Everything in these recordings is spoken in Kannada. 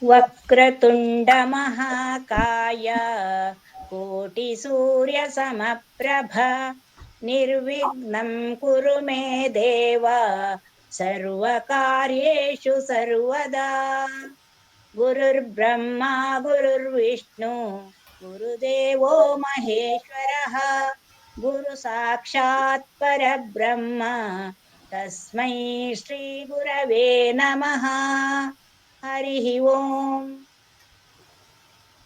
ವಕ್ರತುಂಡ ಮಹಾಕಾಯ ಕೋಟಿ ಸೂರ್ಯ ಸಮಪ್ರಭ ನಿರ್ವಿಘ್ನಂ ಕುರು ಮೇ ದೇವ ಸರ್ವ ಕಾರ್ಯೇಷು ಸರ್ವದಾ. ಗುರುರ್ಬ್ರಹ್ಮ ಗುರುರ್ವಿಷ್ಣು ಗುರುದೇವೋ ಮಹೇಶ್ವರಃ ಗುರು ಸಾಕ್ಷಾತ್ ಪರಬ್ರಹ್ಮ ತಸ್ಮೈ ಶ್ರೀ ಗುರವೇ ನಮಃ. ಹರಿ ಓಂ.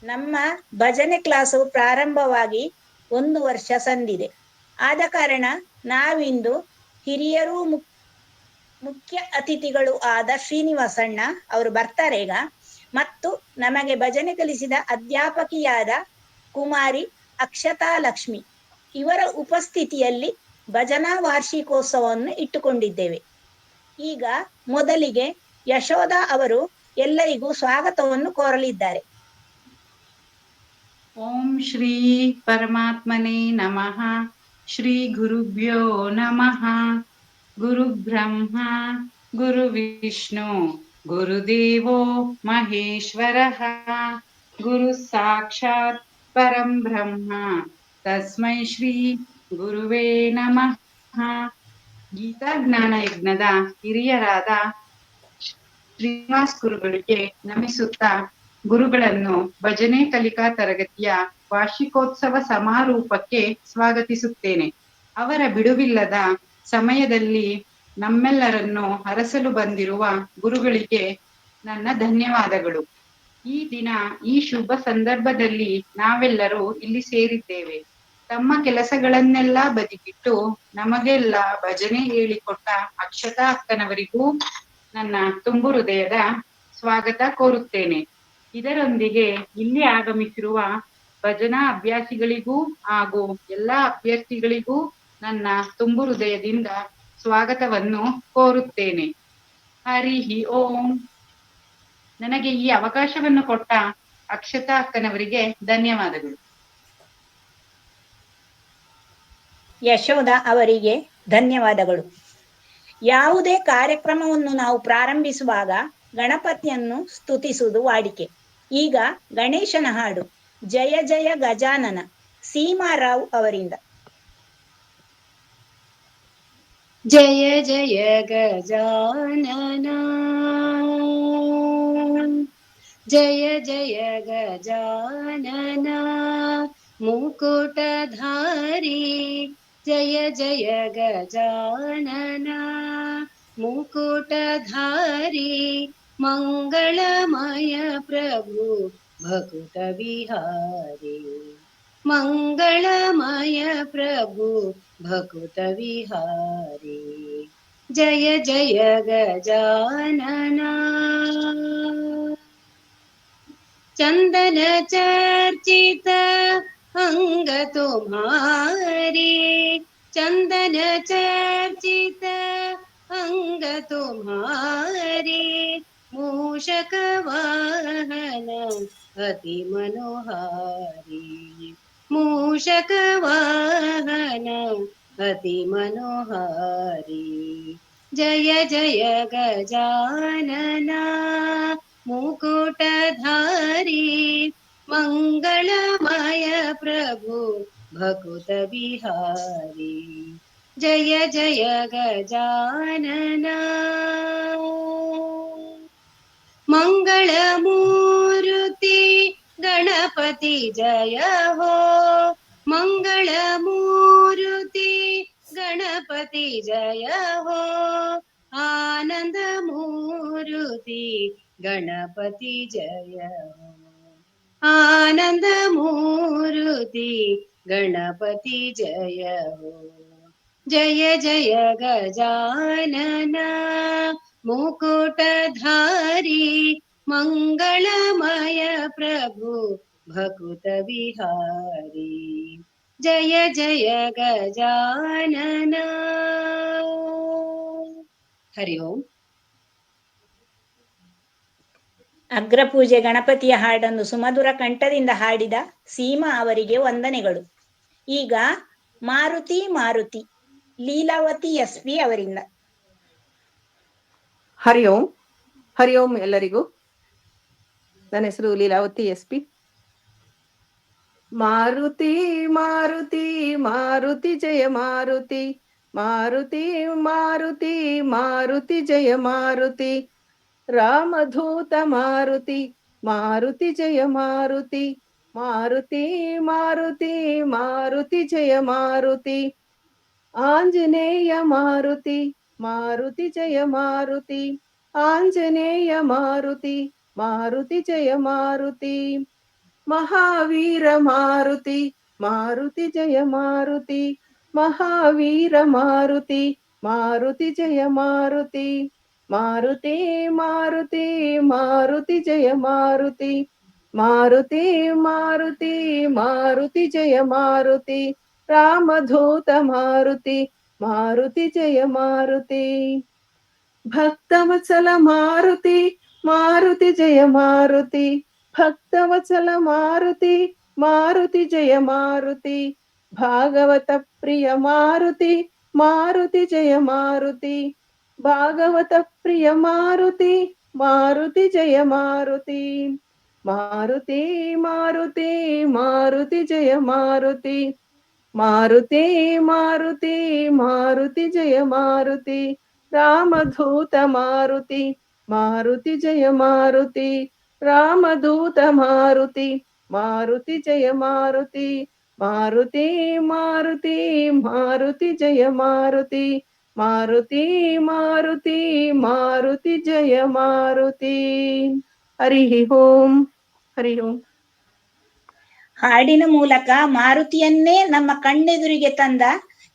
ನಮ್ಮ ಭಜನೆ ಕ್ಲಾಸು ಪ್ರಾರಂಭವಾಗಿ 1 ವರ್ಷ ಸಂದಿದೆ. ಆದ ಕಾರಣ ನಾವಿಂದು ಹಿರಿಯರು ಮುಖ್ಯ ಅತಿಥಿಗಳು ಆದ ಶ್ರೀನಿವಾಸಣ್ಣ ಅವರು ಬರ್ತಾರೆ ಈಗ, ಮತ್ತು ನಮಗೆ ಭಜನೆ ಕಲಿಸಿದ ಅಧ್ಯಾಪಕಿಯಾದ ಕುಮಾರಿ ಅಕ್ಷತಾ ಲಕ್ಷ್ಮಿ ಇವರ ಉಪಸ್ಥಿತಿಯಲ್ಲಿ ಭಜನಾ ವಾರ್ಷಿಕೋತ್ಸವವನ್ನು ಇಟ್ಟುಕೊಂಡಿದ್ದೇವೆ. ಈಗ ಮೊದಲಿಗೆ ಯಶೋಧ ಅವರು ಎಲ್ಲರಿಗೂ ಸ್ವಾಗತವನ್ನು ಕೋರಲಿದ್ದಾರೆ. ಓಂ ಶ್ರೀ ಪರಮಾತ್ಮನೇ ನಮಃ. ಶ್ರೀ ಗುರುಭ್ಯೋ ನಮಃ. ಗುರು ಬ್ರಹ್ಮ ಗುರು ವಿಷ್ಣು ಗುರುದೇವೋ ಮಹೇಶ್ವರಃ ಗುರು ಸಾಕ್ಷಾತ್ ಪರಂ ಬ್ರಹ್ಮ ತಸ್ಮೈ ಶ್ರೀ ಗುರುವೇ ನಮಃ. ಗೀತಾ ಜ್ಞಾನ ಯಜ್ಞದ ಹಿರಿಯರಾದ ಶ್ರೀನಿವಾಸ್ ಗುರುಗಳಿಗೆ ನಮಿಸುತ್ತಾ ಗುರುಗಳನ್ನು ಭಜನೆ ಕಲಿಕಾ ತರಗತಿಯ ವಾರ್ಷಿಕೋತ್ಸವ ಸಮಾರೋಪಕ್ಕೆ ಸ್ವಾಗತಿಸುತ್ತೇನೆ. ಅವರ ಬಿಡುವಿಲ್ಲದ ಸಮಯದಲ್ಲಿ ನಮ್ಮೆಲ್ಲರನ್ನು ಹರಸಲು ಬಂದಿರುವ ಗುರುಗಳಿಗೆ ನನ್ನ ಧನ್ಯವಾದಗಳು. ಈ ದಿನ ಈ ಶುಭ ಸಂದರ್ಭದಲ್ಲಿ ನಾವೆಲ್ಲರೂ ಇಲ್ಲಿ ಸೇರಿದ್ದೇವೆ. ತಮ್ಮ ಕೆಲಸಗಳನ್ನೆಲ್ಲ ಬದಿಗಿಟ್ಟು ನಮಗೆಲ್ಲ ಭಜನೆ ಹೇಳಿಕೊಟ್ಟ ಅಕ್ಷತಾ ಅಕ್ಕನವರಿಗೂ ನನ್ನ ತುಂಬು ಹೃದಯದ ಸ್ವಾಗತ ಕೋರುತ್ತೇನೆ. ಇದರೊಂದಿಗೆ ಇಲ್ಲಿ ಆಗಮಿಸಿರುವ ಭಜನಾ ಅಭ್ಯಾಸಿಗಳಿಗೂ ಹಾಗೂ ಎಲ್ಲಾ ಅಭ್ಯರ್ಥಿಗಳಿಗೂ ನನ್ನ ತುಂಬು ಹೃದಯದಿಂದ ಸ್ವಾಗತವನ್ನು ಕೋರುತ್ತೇನೆ. ಹರಿ ಓಂ. ನನಗೆ ಈ ಅವಕಾಶವನ್ನು ಕೊಟ್ಟ ಅಕ್ಷತಾ ಅಕ್ಕನವರಿಗೆ ಧನ್ಯವಾದಗಳು. ಯಶೋಧ ಅವರಿಗೆ ಧನ್ಯವಾದಗಳು. ಯಾವುದೇ ಕಾರ್ಯಕ್ರಮವನ್ನು ನಾವು ಪ್ರಾರಂಭಿಸುವಾಗ ಗಣಪತಿಯನ್ನು ಸ್ತುತಿಸುವುದು ವಾಡಿಕೆ. ಈಗ ಗಣೇಶನ ಹಾಡು ಜಯ ಜಯ ಗಜಾನನ ಸೀಮಾರಾವ್ ಅವರಿಂದ. ಜಯ ಜಯ ಗಜಾನನ ಜಯ ಜಯ ಗಜಾನನ ಮುಕುಟಧಾರಿ ಜಯ ಜಯ ಗಜಾನನ ಮುಕುಟಧಾರಿ ಮಂಗಳಮಯ ಪ್ರಭು ಭಕುತ ವಿಹಾರಿ ಮಂಗಳಮಯ ಪ್ರಭು ಭಕುತ ವಿಹಾರಿ ಜಯ ಜಯ ಗಜಾನನ ಚಂದನ ಚರ್ಚಿತ ಅಂಗ ತುಮಾರಿ ಚಂದನ ಚರ್ಚಿತ ಅಂಗ ತುಮಾರಿ ಮೂಷಕ ವಾಹನ ಅತಿ ಮನೋಹಾರಿ ಮೂಷಕ ವಾಹನ ಅತಿ ಮನೋಹಾರಿ ಜಯ ಜಯ ಗಜಾನನ ಮುಕುಟಧಾರಿ ಮಂಗಳಮಯ ಪ್ರಭು ಭಕುತ ವಿಹಾರಿ ಜಯ ಜಯ ಗಜಾನನ ಮಂಗಳ ಮೂರುತಿ ಗಣಪತಿ ಜಯ ಹೋ ಮಂಗಳ ಮೂರುತಿ ಗಣಪತಿ ಜಯ ಹೋ ಆನಂದ ಮೂರುತಿ ಗಣಪತಿ ಜಯ ಹೋ ಆನಂದ ಮೂರುತಿ ಗಣಪತಿ ಜಯ ಹೋ ಜಯ ಜಯ ಗಜಾನನ ಮುಕುಟಧಾರಿ ಮಂಗಳಮಯ ಪ್ರಭು ಭಕುತ ವಿಹಾರಿ ಜಯ ಜಯ ಗಜಾನನ. ಹರಿ ಓಂ. ಅಗ್ರಪೂಜೆ ಗಣಪತಿಯ ಹಾಡನ್ನು ಸುಮಧುರ ಕಂಠದಿಂದ ಹಾಡಿದ ಸೀಮಾ ಅವರಿಗೆ ವಂದನೆಗಳು. ಈಗ ಮಾರುತಿ ಮಾರುತಿ ಲೀಲಾವತಿ ಎಸ್ಪಿ ಅವರಿಂದ. ಹರಿ ಓಂ. ಹರಿ ಓಂ ಎಲ್ಲರಿಗೂ. ನನ್ನ ಹೆಸರು ಲೀಲಾವತಿ SP. ಮಾರುತಿ ಮಾರುತಿ ಮಾರುತಿ ಜಯ ಮಾರುತಿ, ಮಾರುತಿ ಮಾರುತಿ ಮಾರುತಿ ಜಯ ಮಾರುತಿ, ರಾಮಧೂತ ಮಾರುತಿ, ಮಾರುತಿ ಜಯ ಮಾರುತಿ, ಮಾರುತಿ ಮಾರುತಿ ಮಾರುತಿ ಜಯ ಮಾರುತಿ, ಆಂಜನೇಯ ಮಾರುತಿ, ಮಾರುತಿ ಜಯ ಮಾರುತಿ, ಆಂಜನೇಯ ಮಾರುತಿ, ಮಾರುತಿ ಜಯ ಮಾರುತಿ, ಮಹಾವೀರ ಮಾರುತಿ, ಮಾರುತಿ ಜಯ ಮಾರುತಿ, ಮಹಾವೀರ ಮಾರುತಿ, ಮಾರುತಿ ಜಯ ಮಾರುತಿ, ಮಾರುತಿ ಮಾರುತಿ ಮಾರುತಿ ಜಯ ಮಾರುತಿ, ಮಾರುತಿ ಮಾರುತಿ ಮಾರುತಿ ಜಯ ಮಾರುತಿ, ರಾಮಧೂತ ಮಾರುತಿ, ಮಾರುತಿ ಜಯ ಮಾರುತಿ, ಭಕ್ತವತ್ಸಲ ಮಾರುತಿ, ಮಾರುತಿ ಜಯ ಮಾರುತಿ, ಭಕ್ತವತ್ಸಲ ಮಾರುತಿ, ಮಾರುತಿ ಜಯ ಮಾರುತಿ, ಭಾಗವತ ಪ್ರಿಯ ಮಾರುತಿ, ಮಾರುತಿ ಜಯ ಮಾರುತಿ, ಭಾಗವತ ಪ್ರಿಯ ಮಾರುತಿ, ಮಾರುತಿ ಜಯ ಮಾರುತಿ, ಮಾರುತಿ ಮಾರುತಿ ಮಾರುತಿ ಜಯ ಮಾರುತಿ, ಮಾರುತಿ ಮಾರುತಿ ಮಾರುತಿ ಜಯ ಮಾರುತಿ, ರಾಮಧೂತ ಮಾರುತಿ, ಮಾರುತಿ ಜಯ ಮಾರುತಿ, ರಾಮದೂತ ಮಾರುತಿ, ಮಾರುತಿ ಜಯ ಮಾರುತಿ, ಮಾರುತಿ ಮಾರುತಿ ಮಾರುತಿ ಜಯ ಮಾರುತಿ, ಮಾರುತಿ ಮಾರುತಿ ಮಾರುತಿ ಜಯ ಮಾರುತಿ. ಹರಿ ಓಂ, ಹರಿ ಓಂ. ಹಾಡಿನ ಮೂಲಕ ಮಾರುತಿಯನ್ನೇ ನಮ್ಮ ಕಣ್ಣೆದುರಿಗೆ ತಂದ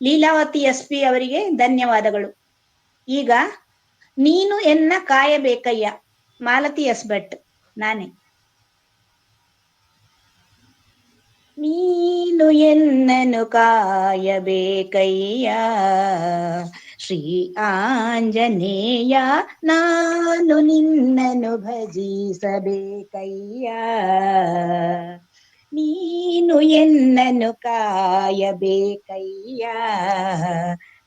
ಲೀಲಾವತಿ SP ಅವರಿಗೆ ಧನ್ಯವಾದಗಳು. ಈಗ ನೀನು ಎನ್ನ ಕಾಯಬೇಕಯ್ಯ, ಮಾಲತಿ S ಭಟ್. ನಾನೇ. ನೀನು ಎನ್ನನು ಕಾಯಬೇಕಯ್ಯ ಶ್ರೀ ಆಂಜನೇಯ, ನಾನು ನಿನ್ನನು ಭಜಿಸಬೇಕಯ್ಯ, ನೀನು ಎನ್ನನು ಕಾಯಬೇಕಯ್ಯ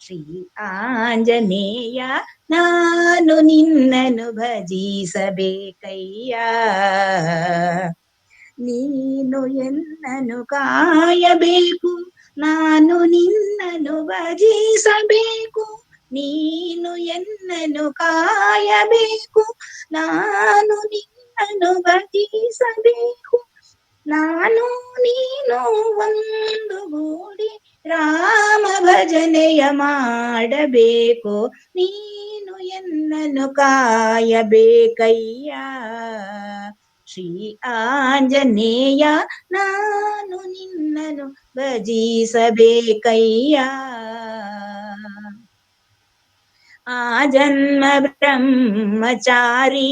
ಶ್ರೀ ಆಂಜನೇಯ, ನಾನು ನಿನ್ನನು ಭಜಿಸಬೇಕಯ್ಯ, ನೀನು ಎನ್ನನು ಕಾಯಬೇಕು, ನಾನು ನಿನ್ನನು ಭಜಿಸಬೇಕು, ನೀನು ಎನ್ನನು ಕಾಯಬೇಕು, ನಾನು ನಿನ್ನನು ಭಜಿಸಬೇಕು, ನಾನು ನೀನು ಒಂದು ಗೂಡಿ ರಾಮ ಭಜನೆಯ ಮಾಡಬೇಕು, ನೀನು ಎನ್ನನು ಕಾಯಬೇಕಯ್ಯ ಶ್ರೀ ಆಂಜನೇಯ, ನಾನು ನಿನ್ನನು ಭಜಿಸಬೇಕಯ್ಯ, ಆ ಜನ್ಮ ಬ್ರಹ್ಮಚಾರಿ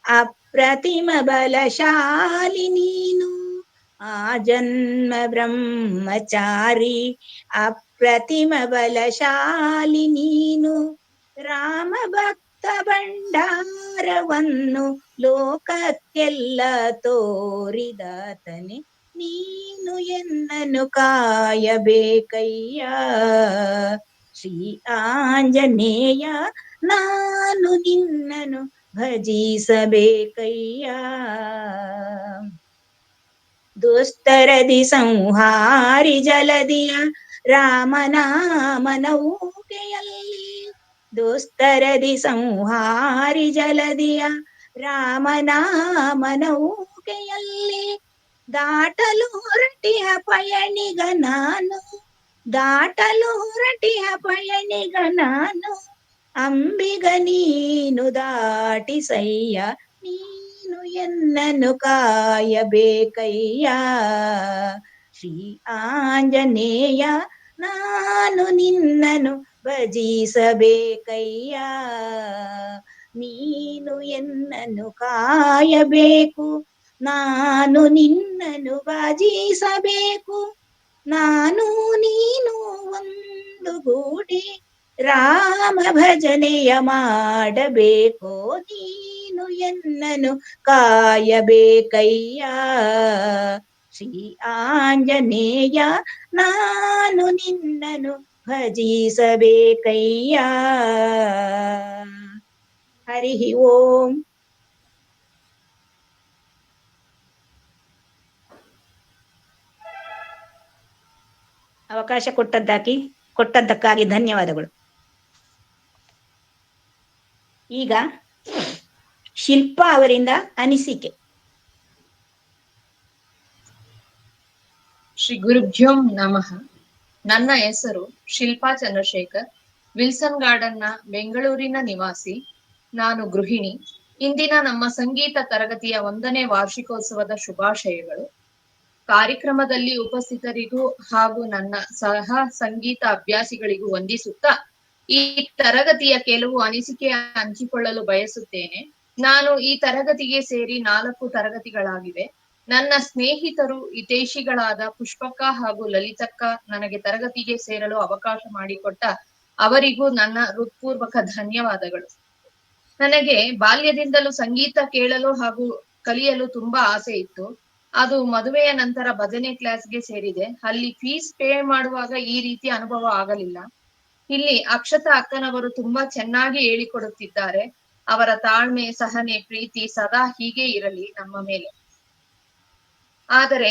ಅಪ್ರತಿಮ ಬಲಶಾಲಿ ನೀನು, ಆ ಜನ್ಮ ಬ್ರಹ್ಮಚಾರಿ ಅಪ್ರತಿಮ ಬಲಶಾಲಿ ನೀನು, ರಾಮ ಭಕ್ತ ಭಂಡಾರವನ್ನು ಲೋಕಕ್ಕೆಲ್ಲ ತೋರಿದಾತನೆ, ನೀನು ಎನ್ನನು ಕಾಯಬೇಕಯ್ಯ ಶ್ರೀ ಆಂಜನೇಯ, ನಾನು ನಿನ್ನನು ಭಜಿಸಬೇಕಯ್ಯ, ದುಸ್ತರದಿ ಸಂಹಾರಿ ಜಲದಿಯ ರಾಮನಾಮ ನೌಕೆಯಲ್ಲಿ, ದುಸ್ತರದಿ ಸಂಹಾರಿ ಜಲದಿಯ ರಾಮನಾಮ ನೌಕೆಯಲ್ಲಿ, ದಾಟಲು ಹೊರಟಿಯ ಪಯಣಿಗ ನಾನು, ದಾಟಲು ಹೊರಟಿಯ ಪಯಣಿಗ ನಾನು, ಅಂಬಿಗ ನೀನು ದಾಟಿಸಯ್ಯ, ನೀನು ಎನ್ನನು ಕಾಯಬೇಕಯ್ಯ ಶ್ರೀ ಆಂಜನೇಯ, ನಾನು ನಿನ್ನನು ಭಜಿಸಬೇಕಯ್ಯ, ನೀನು ಎನ್ನನು ಕಾಯಬೇಕು, ನಾನು ನಿನ್ನನು ಭಜಿಸಬೇಕು, ನಾನು ನೀನು ಒಂದು ಗೂಡಿ ರಾಮ ಭಜನೆಯ ಮಾಡಬೇಕು, ನೀನು ಎನ್ನನು ಕಾಯಬೇಕಯ್ಯ ಶ್ರೀ ಆಂಜನೇಯ, ನಾನು ನಿನ್ನನು ಭಜಿಸಬೇಕಯ್ಯ. ಹರಿ ಓಂ. ಅವಕಾಶ ಕೊಟ್ಟದ್ದಕ್ಕಾಗಿ ಧನ್ಯವಾದಗಳು. ಈಗ ಶಿಲ್ಪಾ ಅವರಿಂದ ಅನಿಸಿಕೆ. ಶ್ರೀ ಗುರುಭ್ಯೋಂ ನಮಃ. ನನ್ನ ಹೆಸರು ಶಿಲ್ಪಾ ಚಂದ್ರಶೇಖರ್, ವಿಲ್ಸನ್ ಗಾರ್ಡನ್ನ ಬೆಂಗಳೂರಿನ ನಿವಾಸಿ. ನಾನು ಗೃಹಿಣಿ. ಇಂದಿನ ನಮ್ಮ ಸಂಗೀತ ತರಗತಿಯ 1ನೇ ವಾರ್ಷಿಕೋತ್ಸವದ ಶುಭಾಶಯಗಳು. ಕಾರ್ಯಕ್ರಮದಲ್ಲಿ ಉಪಸ್ಥಿತರಿಗೂ ಹಾಗೂ ನನ್ನ ಸಹ ಸಂಗೀತ ಅಭ್ಯಾಸಿಗಳಿಗೂ ವಂದಿಸುತ್ತಾ ಈ ತರಗತಿಯ ಕೆಲವು ಅನಿಸಿಕೆ ಹಂಚಿಕೊಳ್ಳಲು ಬಯಸುತ್ತೇನೆ. ನಾನು ಈ ತರಗತಿಗೆ ಸೇರಿ 4 ತರಗತಿಗಳಾಗಿವೆ. ನನ್ನ ಸ್ನೇಹಿತರು ಹಿತೈಷಿಗಳಾದ ಪುಷ್ಪಕ್ಕ ಹಾಗೂ ಲಲಿತಕ್ಕ ನನಗೆ ತರಗತಿಗೆ ಸೇರಲು ಅವಕಾಶ ಮಾಡಿಕೊಟ್ಟ ಅವರಿಗೂ ನನ್ನ ಹೃತ್ಪೂರ್ವಕ ಧನ್ಯವಾದಗಳು. ನನಗೆ ಬಾಲ್ಯದಿಂದಲೂ ಸಂಗೀತ ಕೇಳಲು ಹಾಗೂ ಕಲಿಯಲು ತುಂಬಾ ಆಸೆ ಇತ್ತು. ಅದು ಮದುವೆಯ ನಂತರ ಭಜನೆ ಕ್ಲಾಸ್ಗೆ ಸೇರಿದೆ. ಅಲ್ಲಿ ಫೀಸ್ ಪೇ ಮಾಡುವಾಗ ಈ ರೀತಿ ಅನುಭವ ಆಗಲಿಲ್ಲ. ಇಲ್ಲಿ ಅಕ್ಷತಾ ಅಕ್ಕನವರು ತುಂಬಾ ಚೆನ್ನಾಗಿ ಹೇಳಿಕೊಡುತ್ತಿದ್ದಾರೆ. ಅವರ ತಾಳ್ಮೆ, ಸಹನೆ, ಪ್ರೀತಿ ಸದಾ ಹೀಗೆ ಇರಲಿ ನಮ್ಮ ಮೇಲೆ. ಆದರೆ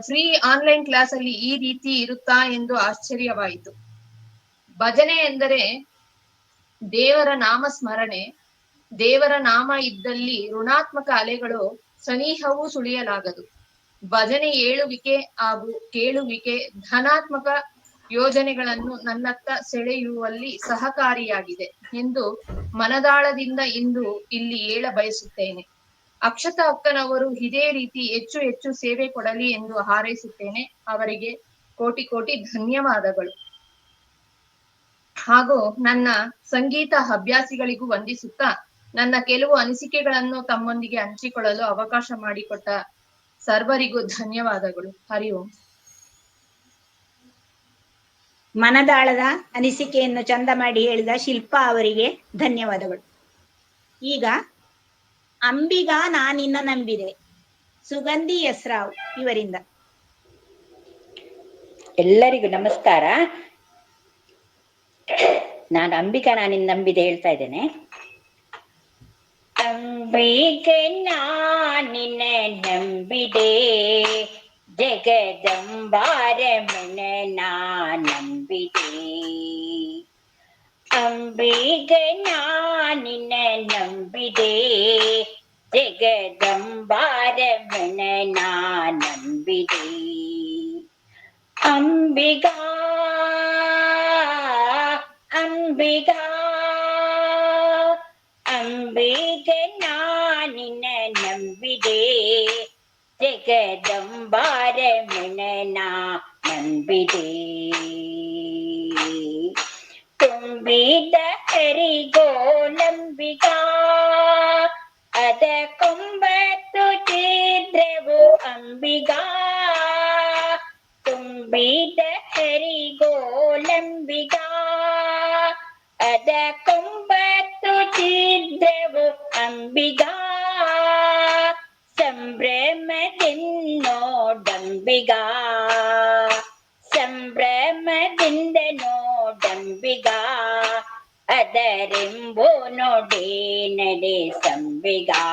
ಫ್ರೀ ಆನ್ಲೈನ್ ಕ್ಲಾಸ್ ಅಲ್ಲಿ ಈ ರೀತಿ ಇರುತ್ತಾ ಎಂದು ಆಶ್ಚರ್ಯವಾಯಿತು. ಭಜನೆ ಎಂದರೆ ದೇವರ ನಾಮ ಸ್ಮರಣೆ. ದೇವರ ನಾಮ ಇದ್ದಲ್ಲಿ ಋಣಾತ್ಮಕ ಅಲೆಗಳು ಸನಿಹವೂ ಸುಳಿಯಲಾಗದು. ಭಜನೆ ಏಳುವಿಕೆ ಹಾಗೂ ಕೇಳುವಿಕೆ ಧನಾತ್ಮಕ ಯೋಜನೆಗಳನ್ನು ನನ್ನತ್ತ ಸೆಳೆಯುವಲ್ಲಿ ಸಹಕಾರಿಯಾಗಿದೆ ಎಂದು ಮನದಾಳದಿಂದ ಇಂದು ಇಲ್ಲಿ ಹೇಳ ಬಯಸುತ್ತೇನೆ. ಅಕ್ಷತಾ ಅಕ್ಕನವರು ಇದೇ ರೀತಿ ಹೆಚ್ಚು ಹೆಚ್ಚು ಸೇವೆ ಕೊಡಲಿ ಎಂದು ಹಾರೈಸುತ್ತೇನೆ. ಅವರಿಗೆ ಕೋಟಿ ಕೋಟಿ ಧನ್ಯವಾದಗಳು. ಹಾಗೂ ನನ್ನ ಸಂಗೀತ ಅಭ್ಯಾಸಿಗಳಿಗೂ ವಂದಿಸುತ್ತಾ ನನ್ನ ಕೆಲವು ಅನಿಸಿಕೆಗಳನ್ನು ತಮ್ಮೊಂದಿಗೆ ಹಂಚಿಕೊಳ್ಳಲು ಅವಕಾಶ ಮಾಡಿಕೊಟ್ಟ ಸರ್ವರಿಗೂ ಧನ್ಯವಾದಗಳು. ಹರಿ ಓಂ. ಮನದಾಳದ ಅನಿಸಿಕೆಯನ್ನು ಚಂದ ಮಾಡಿ ಹೇಳಿದ ಶಿಲ್ಪಾ ಅವರಿಗೆ ಧನ್ಯವಾದಗಳು. ಈಗ ಅಂಬಿಗ ನಾನಿನ್ನ ನಂಬಿದೆ, ಸುಗಂಧಿ ಎಸ್ರಾವ್ ಇವರಿಂದ. ಎಲ್ಲರಿಗೂ ನಮಸ್ಕಾರ. ನಾನು ಅಂಬಿಕಾ ನಾನಿನ್ನ ನಂಬಿದೆ ಹೇಳ್ತಾ ಇದ್ದೇನೆ. ಅಂಬಿಕೆ ನಾನಿನ್ನ ನಂಬಿದೆ, ಜಗದಂಬಾರಮಣ ನಂಬಿದೆ. ಅಂಬಿಕೆ ನಾನಿನ್ನ ನಂಬಿದೆ, ಜಗದಂಬಾರಮಣ ನಂಬಿದೆ. ಅಂಬಿಗಾ ಅಂಬಿಗಾ ಅಂಬಿಗೆ ನಾನಿನ್ನ ನಂಬಿದೆ, ಜಗದಂಬಾರಮಣ ನಂಬಿದೆ. ತುಂಬಿದ ಹರಿಗೋಲಂಬಿಗಾ, ಅದ ಕೊಂಬತ್ತು ಚಿದ್ರವು ಅಂಬಿಗಾ. ತುಂಬಿದ ಹರಿಗೋಲಂಬಿಗಾ, ಅದ ಕೊಂಬತ್ತು ಚಿದ್ರವು ಅಂಬಿಗಾ. ಸಂಭ್ರಮದಿಂದೋಡಂಬಿಗಾ, ಸಂಭ್ರಮದಿಂದ ನೋಡಂಬಿಗಾ. ಅದರೆಂಬು ನೋಡೆ ನಡೆ ಸಂಬಿಗಾ.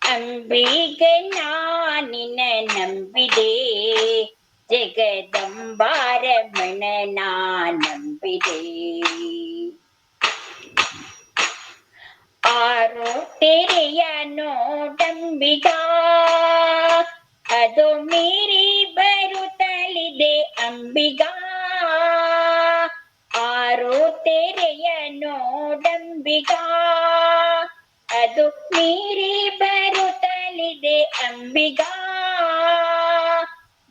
ಅಂಬಿಗೆ ನಾನಿನ್ನ ನಂಬಿದೆ, ಜಗದಂಬಾರಮಣ ನಂಬಿದೆ. ಆರು ತೆರೆಯ ನೋಡಂಬಿಗಾ, ಅದು ಮೀರಿ ಬರುತ್ತಲಿದೆ ಅಂಬಿಗಾ. ಆರು ತೆರೆಯ ನೋಡಂಬಿಗಾ, ಅದು ಮೀರಿ ಬರುತ್ತಲಿದೆ ಅಂಬಿಗಾ.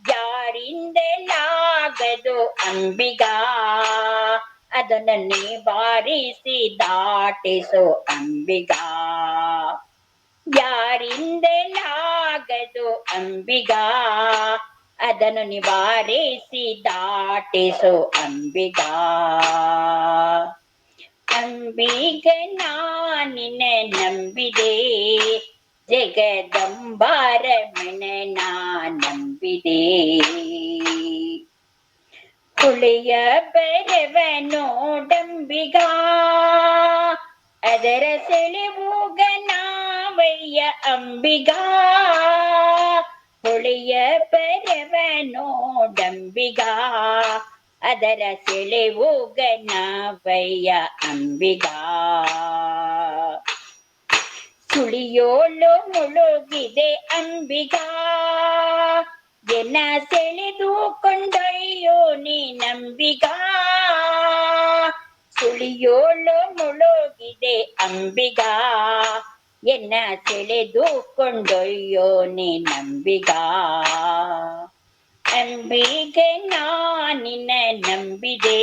ಯಾರಿಂದಲಾಗದು ಅಂಬಿಗಾ, ಅದನ್ನೇ ಬಾರಿಸಿ ದಾಟಿಸು ಅಂಬಿಗಾ. ಯಾರಿಂದಲಾಗದು ಅಂಬಿಗಾ, ಅದನ್ನು ನಿವಾರಿಸಿ ದಾಟಿಸು ಅಂಬಿಗಾ. ಅಂಬಿಗ ನಾನಿನ್ನ ನಂಬಿದೆ, ಜಗದಂಬಾರಮಣ ನಂಬಿದೆ. ಹುಳಿಯ ಬರವ ನೋಡಂಬಿಗಾ, ಅದರ ಸೆಳೆವುಗ ನಾವಯ್ಯ ಅಂಬಿಗಾ. ಹೊಳೆಯ ಬರವ ನೋಡಂಬಿಗ ಅದರ ಸೆಳೆವು ಗಣವಯ್ಯ ಅಂಬಿಗ ಸುಳಿಯೋಳು ಮುಳುಗಿದೆ ಅಂಬಿಗ ಎನ್ನ ಸೆಳೆದು ಕೊಂಡೊಯ್ಯೋ ನೀ ನಂಬಿಗ ಸುಳಿಯೋಳು ಮುಳುಗಿದೆ ಅಂಬಿಗ ಎನ್ನ ಸೆಳೆದು ಕೊಂಡೊಯ್ಯೋ ನೀ ನಂಬಿಗ ಅಂಬಿಗ ನಾನಿನ ನಂಬಿದೆ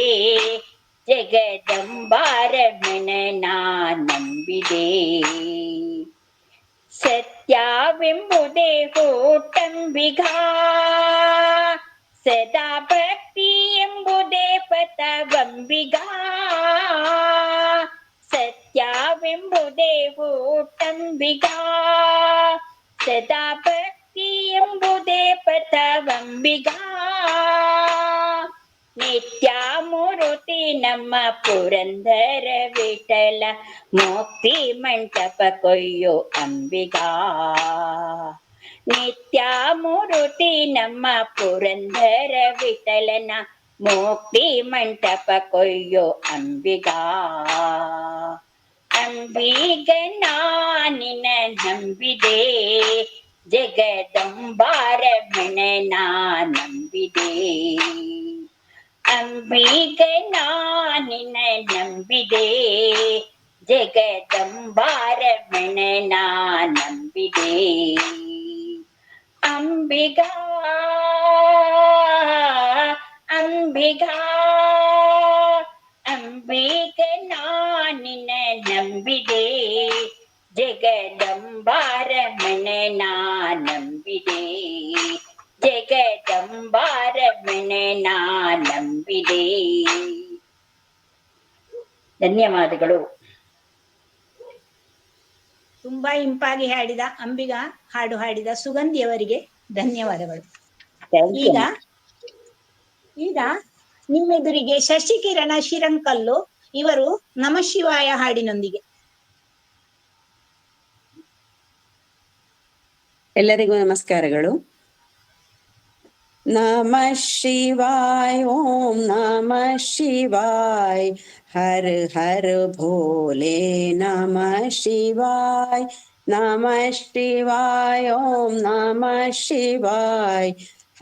ಜಗದಂಬಾರಮಣ ನಾ ನಂಬಿದೆ ಸತ್ಯವೆಂಬುದೇ ಕೂಟಂಬಿಗ ಸದಾ ಭಕ್ತಿ ಎಂಬುದೇ ಪಥವಂಬಿಗ ಸತ್ಯವೆಂಬುದೇ ಕೂಟಂಬಿಗ ಸದಾ ಭಕ್ತಿ ಎಂಬುದೇ ಪಥವಂಬಿಗ ನಿತ್ಯ ಮೂರುತಿ ನಮ್ಮ ಪುರಂದರ ವಿಠಲ ಮುಕ್ತಿ ಮಂಟಪ ಕೊಯ್ಯೋ ಅಂಬಿಗ ನಿತ್ಯ ಮೂರುತಿ ನಮ್ಮ ಪುರಂದರ ವಿಠಲನ ಮುಕ್ತಿ ಮಂಟಪ ಕೊಯ್ಯೋ ಅಂಬಿಗ ಅಂಬಿಗ ನಾನಿನ ನಂಬಿದೆ ಜಗದಂಬಾರಮಣ ನಾ ನಂಬಿದೆ ಅಂಬಿಗ ನಾನಿನ ನಂಬಿದೆ ಜಗದಂಬಾರಮಣ ನಾ ನಂಬಿದೆ ಅಂಬಿಗ ಅಂಬಿಗ ಅಂಬಿಗ ನಾನಿನ ನಂಬಿದೆ ಜಗದಂಬಾರಮಣ ನಾ ನಂಬಿದೆ ಜಗದಂಬಾರಮಣ ನಾ ನಂಬಿದೆ. ಧನ್ಯವಾದಗಳು. ತುಂಬಾ ಇಂಪಾಗಿ ಹಾಡಿದ ಅಂಬಿಗ ಹಾಡು ಹಾಡಿದ ಸುಗಂಧಿಯವರಿಗೆ ಧನ್ಯವಾದಗಳು. ಈಗ ಈಗ ನಿಮ್ಮೆದುರಿಗೆ ಶಶಿಕಿರಣ ಶಿರಂಕಲ್ಲು ಇವರು ನಮಃಶಿವಾಯ ಹಾಡಿನೊಂದಿಗೆ. ಎಲ್ಲರಿಗೂ ನಮಸ್ಕಾರಗಳು. ನಮಃ ಶಿವಾಯ ಓಂ ನಮಃ ಶಿವಾಯ ಹರ ಹರ ಭೋಲೆ ನಮಃ ಶಿವಾಯ ನಮಃ ಶಿವಾಯ ಓಂ ನಮಃ ಶಿವಾಯ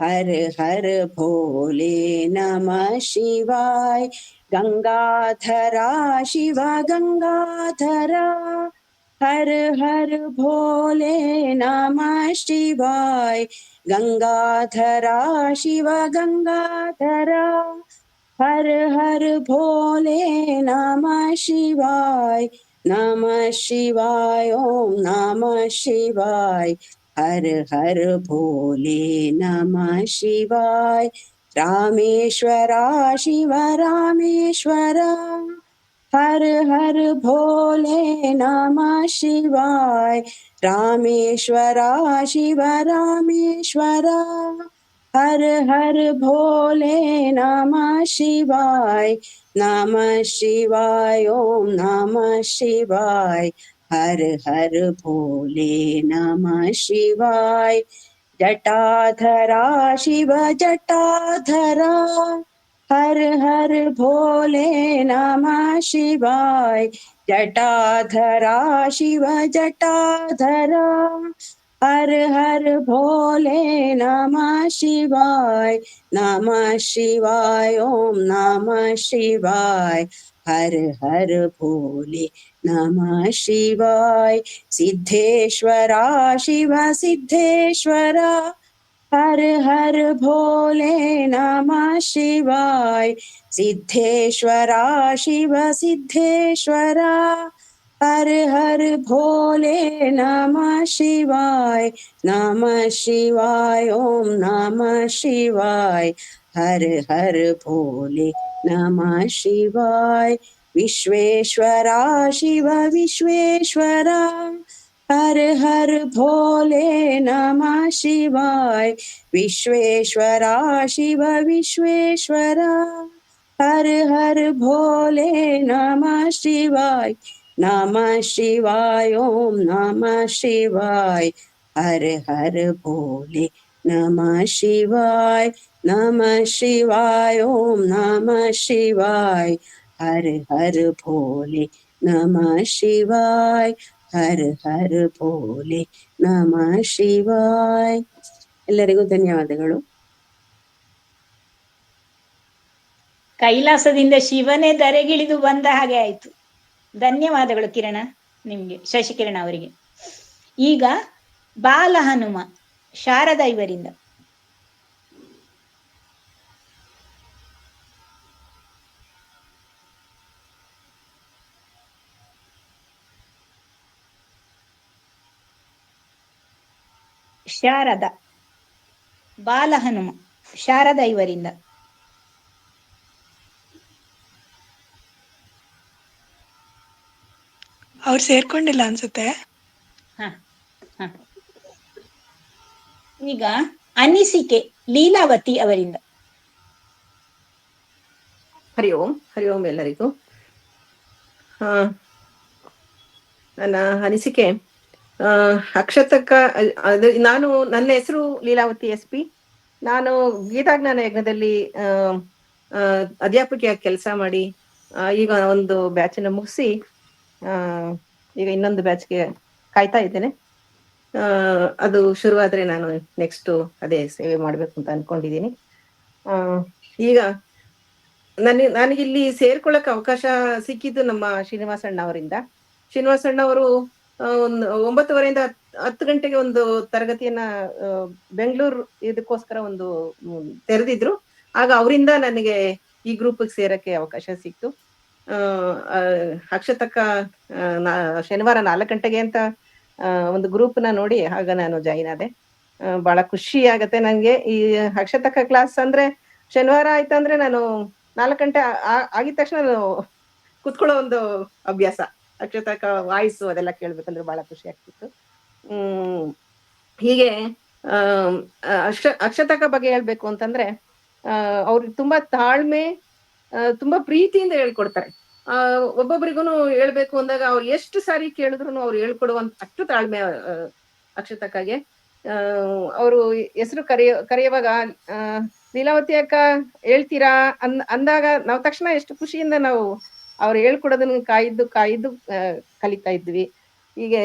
ಹರ ಹರ ಭೋಲೆ ನಮಃ ಶಿವಾಯ ಗಂಗಾಧರ ಶಿವ ಗಂಗಾಧರ हर हर भोले नमः शिवाय गंगाधरा शिव गंगाधरा हर हर भोले नमः शिवाय ओम नमः शिवाय हर हर भोले नमः शिवाय रामेश्वरा शिव रामेश्वरा हर हर भोले नमः शिवाय रामेश्वरा शिव रामेश्वरा हर हर भोले नमः शिवाय ओम नमः शिवाय हर हर भोले नमः शिवाय जटाधरा शिव जटाधरा हर हर भोले नमः शिवाय जटाधरा शिव जटाधरा हर हर भोले नमः शिवाय ओम नमः शिवाय हर हर भोले नमः शिवाय सिद्धेश्वरा शिव सिद्धेश्वरा हर हर भोले नमः शिवाय सिद्धेश्वरा शिव सिद्धेश्वरा हर हर भोले नमः शिवाय ओम नमः शिवाय हर हर भोले नमः शिवाय विश्वेश्वरा शिव विश्वेश्वरा हर हर भोले नमः शिवाय विश्वेश्वरा शिव विश्वेश्वरा हर हर भोले नमः शिवाय ओम नमः शिवाय हर हर भोले नमः शिवाय नमः शिवाय ओम नमः शिवाय हर हर भोले नमः शिवाय हर हर भोले नमः ಶಿವಾಯ. ಎಲ್ಲರಿಗೂ ಧನ್ಯವಾದಗಳು. ಕೈಲಾಸದಿಂದ ಶಿವನೇ ಧರೆಗಿಳಿದು ಬಂದ ಹಾಗೆ ಆಯ್ತು. ಧನ್ಯವಾದಗಳು ಕಿರಣ, ನಿಮ್ಗೆ, ಶಶಿಕಿರಣ ಅವರಿಗೆ. ಈಗ ಬಾಲ ಹನುಮ ಶಾರದಾ ಇವರಿಂದ. ಶಾರದಾ, ಬಾಲ ಹನುಮ ಶಾರದಾ ಇವರಿಂದ. ಅವ್ರು ಸೇರ್ಕೊಂಡಿಲ್ಲ ಅನ್ಸುತ್ತೆ. ಹ ಹ. ಈಗ ಅನಿಸಿಕೆ ಲೀಲಾವತಿ ಅವರಿಂದ. ಹರಿ ಓಂ ಎಲ್ಲರಿಗೂ. ನನ್ನ ಅನಿಸಿಕೆ ಅಕ್ಷತಕ್ಕ, ಅದು ನಾನು, ನನ್ನ ಹೆಸರು ಲೀಲಾವತಿ SP. ನಾನು ಗೀತಾಜ್ಞಾನ ಯಜ್ಞದಲ್ಲಿ ಅಧ್ಯಾಪಕಿಯಾಗಿ ಕೆಲಸ ಮಾಡಿ ಈಗ ಒಂದು ಬ್ಯಾಚನ್ನು ಮುಗಿಸಿ ಈಗ ಇನ್ನೊಂದು ಬ್ಯಾಚ್ಗೆ ಕಾಯ್ತಾ ಇದ್ದೇನೆ. ಅದು ಶುರುವಾದ್ರೆ ನಾನು ನೆಕ್ಸ್ಟ್ ಅದೇ ಸೇವೆ ಮಾಡ್ಬೇಕು ಅಂತ ಅನ್ಕೊಂಡಿದ್ದೀನಿ. ಈಗ ನನಗಿಲ್ಲಿ ಸೇರ್ಕೊಳ್ಳಕ್ಕೆ ಅವಕಾಶ ಸಿಕ್ಕಿದ್ದು ನಮ್ಮ ಶ್ರೀನಿವಾಸಣ್ಣ ಅವರಿಂದ. ಶ್ರೀನಿವಾಸಣ್ಣ ಅವರು ಒಂದು 9:30 10 ಗಂಟೆಗೆ ಒಂದು ತರಗತಿಯನ್ನ ಬೆಂಗಳೂರು ಇದಕ್ಕೋಸ್ಕರ ಒಂದು ತೆರೆದಿದ್ರು. ಆಗ ಅವರಿಂದ ನನಗೆ ಈ ಗ್ರೂಪ್ಗೆ ಸೇರಕ್ಕೆ ಅವಕಾಶ ಸಿಕ್ತು. ಅಕ್ಷತಕ್ಕ ಶನಿವಾರ 4 ಗಂಟೆಗೆ ಅಂತ ಒಂದು ಗ್ರೂಪ್ನ ನೋಡಿ ಆಗ ನಾನು ಜಾಯಿನ್ ಆದೆ. ಬಹಳ ಖುಷಿ ಆಗತ್ತೆ ನಂಗೆ. ಈ ಅಕ್ಷತಕ್ಕ ಕ್ಲಾಸ್ ಅಂದ್ರೆ ಶನಿವಾರ ಆಯ್ತಂದ್ರೆ ನಾನು 4 ಗಂಟೆ ಆಗಿದ ತಕ್ಷಣ ನಾನು ಕುತ್ಕೊಳ್ಳೋ ಒಂದು ಅಭ್ಯಾಸ. ಅಕ್ಷತಕ್ಕ ವಾಯ್ಸು ಅದೆಲ್ಲ ಕೇಳ್ಬೇಕಂದ್ರೆ ಬಹಳ ಖುಷಿ ಆಗ್ತಿತ್ತು. ಹೀಗೆ ಅಕ್ಷತಕ್ಕ ಬಗ್ಗೆ ಹೇಳ್ಬೇಕು ಅಂತಂದ್ರೆ ಅವ್ರಿಗೆ ತುಂಬಾ ತಾಳ್ಮೆ, ತುಂಬಾ ಪ್ರೀತಿಯಿಂದ ಹೇಳ್ಕೊಡ್ತಾರೆ. ಒಬ್ಬೊಬ್ರಿಗೂ ಹೇಳ್ಬೇಕು ಅಂದಾಗ ಅವ್ರು ಎಷ್ಟು ಸಾರಿ ಕೇಳಿದ್ರು ಅವ್ರು ಹೇಳ್ಕೊಡುವಂತ ಅಷ್ಟು ತಾಳ್ಮೆ ಅಕ್ಷತಕ್ಕಗೆ. ಅವರು ಹೆಸರು ಕರೆಯುವಾಗ ಲೀಲಾವತಿ ಅಕ್ಕ ಹೇಳ್ತೀರಾ ಅಂದಾಗ ನಾವು ತಕ್ಷಣ ಎಷ್ಟು ಖುಷಿಯಿಂದ ನಾವು ಅವ್ರು ಹೇಳ್ಕೊಡೋದನ್ನ ಕಾಯ್ದು ಕಲಿತಾ ಇದ್ವಿ. ಹೀಗೆ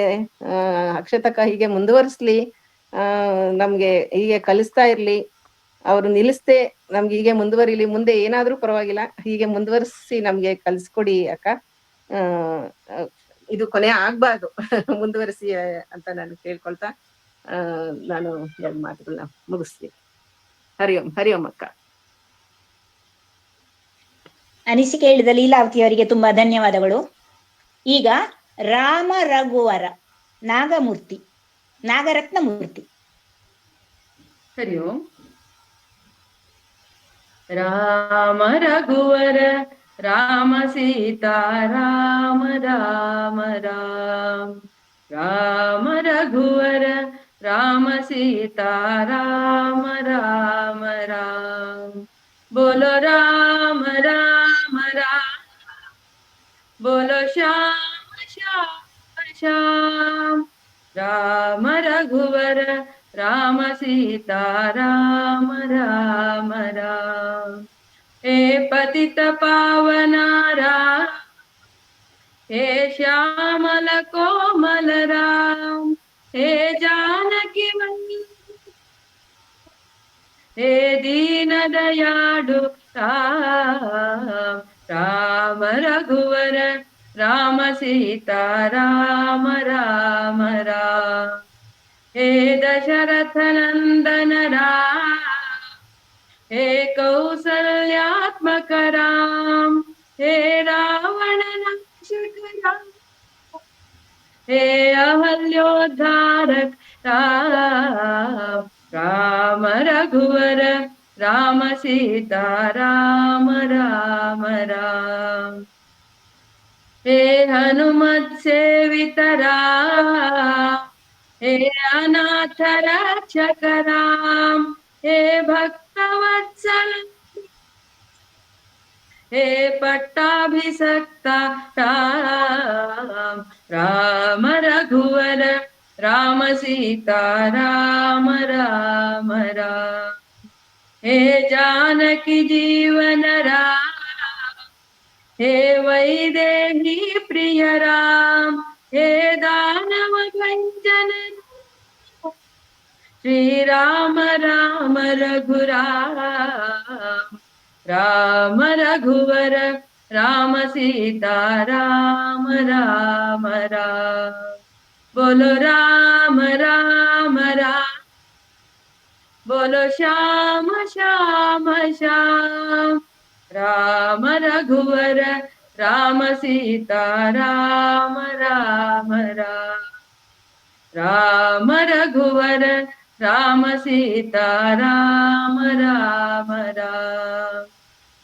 ಅಕ್ಷತಕ್ಕ ಹೀಗೆ ಮುಂದುವರಿಸ್ಲಿ, ನಮ್ಗೆ ಹೀಗೆ ಕಲಿಸ್ತಾ ಇರ್ಲಿ, ಅವ್ರು ನಿಲ್ಲಿಸ್ದೆ ನಮ್ಗೆ ಹೀಗೆ ಮುಂದುವರಿಲಿ. ಮುಂದೆ ಏನಾದ್ರೂ ಪರವಾಗಿಲ್ಲ, ಹೀಗೆ ಮುಂದುವರಿಸಿ ನಮ್ಗೆ ಕಲಿಸ್ಕೊಡಿ ಅಕ್ಕ. ಇದು ಕೊನೆ ಆಗ್ಬಾರ್ದು, ಮುಂದುವರಿಸಿ ಅಂತ ನಾನು ಕೇಳ್ಕೊಳ್ತಾ ನಾನು 2 ಮಾತುಗಳನ್ನ ಮುಗಿಸ್ತೀನಿ. ಹರಿ ಓಂ ಅಕ್ಕ. ಅನಿಸಿಕೆ ಹೇಳಿದ ಲೀಲಾವತಿ ಅವರಿಗೆ ತುಂಬಾ ಧನ್ಯವಾದಗಳು. ಈಗ ರಾಮ ರಘುವರ ನಾಗರತ್ನಮೂರ್ತಿ. ಹರಿ ಓಂ. ರಾಮ ರಘುವರ ರಾಮ ಸೀತಾ ರಾಮ ರಾಮ ರಾಮ ರಾಮ ರಘುವರ ರಾಮ ಸೀತಾ ರಾಮ ರಾಮ ರಾಮ बोलो राम राम राम बोलो श्याम श्याम श्याम राम रघुवर राम सीता राम राम राम हे पतित पावना राम हे श्यामल कोमल राम हे जानकी वल्लभ हे दीन दयाळु राम राम रघुवर राम सीता राम राम राम हे दशरथ नंदन राम हे कौसल्यात्मक राम हे रावण नाशक राम हे अहल्योद्धारक राम राम रघुवर राम सीता राम राम राम हे हनुमत सेवित राम हे अनाथ रक्षक राम हे भक्तवत्सल हे पट्टाभिषक्ता राम राम रघुवर राम सीता राम राम राम। हे जानकी जीवन राम, हे वैदेही प्रिय राम, हे दानव भंजन श्री राम राम रघुराम। राम रघुवर राम सीता राम राम राम। बोलो राम राम राम, बोलो श्याम श्याम श्याम। राम रघुवर राम सीता राम राम राम। राम रघुवर राम सीता राम राम राम।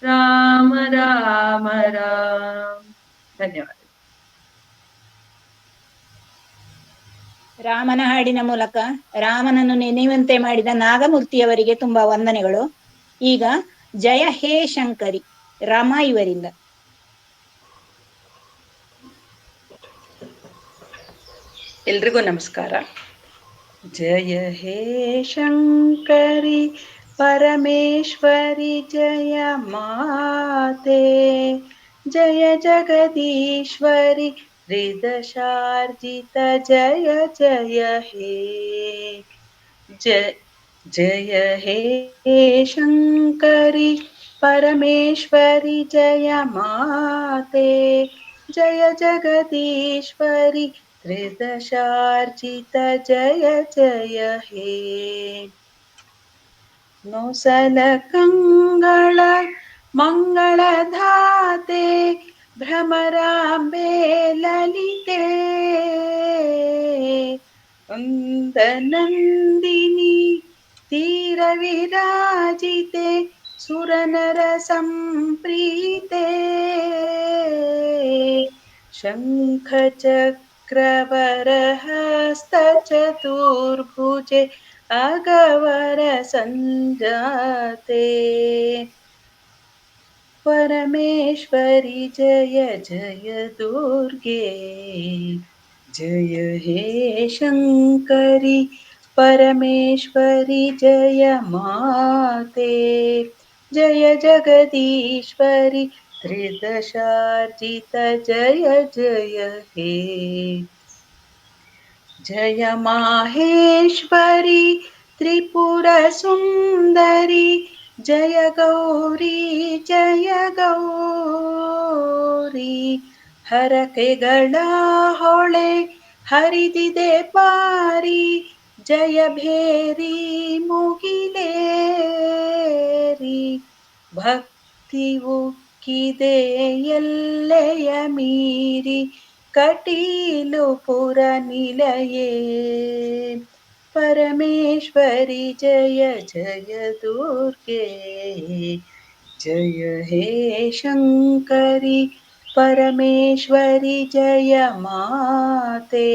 राम राम राम। ಧನ್ಯವಾದ. ರಾಮನ ಹಾಡಿನ ಮೂಲಕ ರಾಮನನ್ನು ನೆನೆಯುವಂತೆ ಮಾಡಿದ ನಾಗಮೂರ್ತಿಯವರಿಗೆ ತುಂಬಾ ವಂದನೆಗಳು. ಈಗ ಜಯ ಹೇ ಶಂಕರಿ ರಾಮ ಇವರಿಂದ. ಎಲ್ರಿಗೂ ನಮಸ್ಕಾರ. ಜಯ ಹೇ ಶಂಕರಿ ಪರಮೇಶ್ವರಿ ಜಯ ಮಾತೆ, ಜಯ ಜಗದೀಶ್ವರಿ ಹೃದಶಾರ್ಜಿತ ಜಯ ಜಯ ಹೇ. ಜಯ ಹೇ ಶಂಕರಿ ಪರಮೇಶ್ವರಿ ಜಯ ಮಾತೆ, ಜಯ ಜಗದೀಶ್ವರಿ ಹೃದಶಾರ್ಜಿತ ಜಯ ಜಯ ಹೇ. ನೊಸಲ ಕಂಗಳ ಮಂಗಳಧಾತೆ ಭ್ರಮರಾಂಬೆ ಲಲಿತೆ, ನಂದಿನಿ ತೀರ ವಿರಾಜಿತೆ ಸುರನರ ಸಂಪ್ರೀತೆ, ಶಂಖ ಚಕ್ರವರ ಹಸ್ತ ಚತುರ್ಭುಜೆ ಅಗವರ ಸಂಜಾತೆ, ಪರಮೇಶ್ವರಿ ಜಯ ಜಯ ದುರ್ಗೆ. ಜಯ ಹೇ ಶಂಕರಿ ಪರಮೇಶ್ವರಿ ಜಯ ಮಾತೆ, ಜಯ ಜಗದೀಶ್ವರಿ ತ್ರಿದಶಾರ್ಜಿತ ಜಯ ಜಯ ಹೇ. ಜಯ ಮಾಹೇಶ್ವರಿ ತ್ರಿಪುರ ಸುಂದರಿ ಜಯ ಗೌರಿ ಜಯ ಗೌರಿ, ಹರಕೆಗಳ ಹೊಳೆ ಹರಿದಿದೆ ಪಾರಿ ಜಯ ಭೇರಿ ಮುಗಿಲೇರಿ, ಭಕ್ತಿ ಉಕ್ಕಿದೆ ಎಲ್ಲೆಯ ಮೀರಿ ಕಟೀಲು ಪುರ ನಿಲಯೇ, ಪರಮೇಶ್ವರಿ ಜಯ ಜಯ ದುರ್ಗೆ. ಜಯ ಹೇ ಶಂಕರಿ ಪರಮೇಶ್ವರಿ ಜಯ ಮಾತೆ,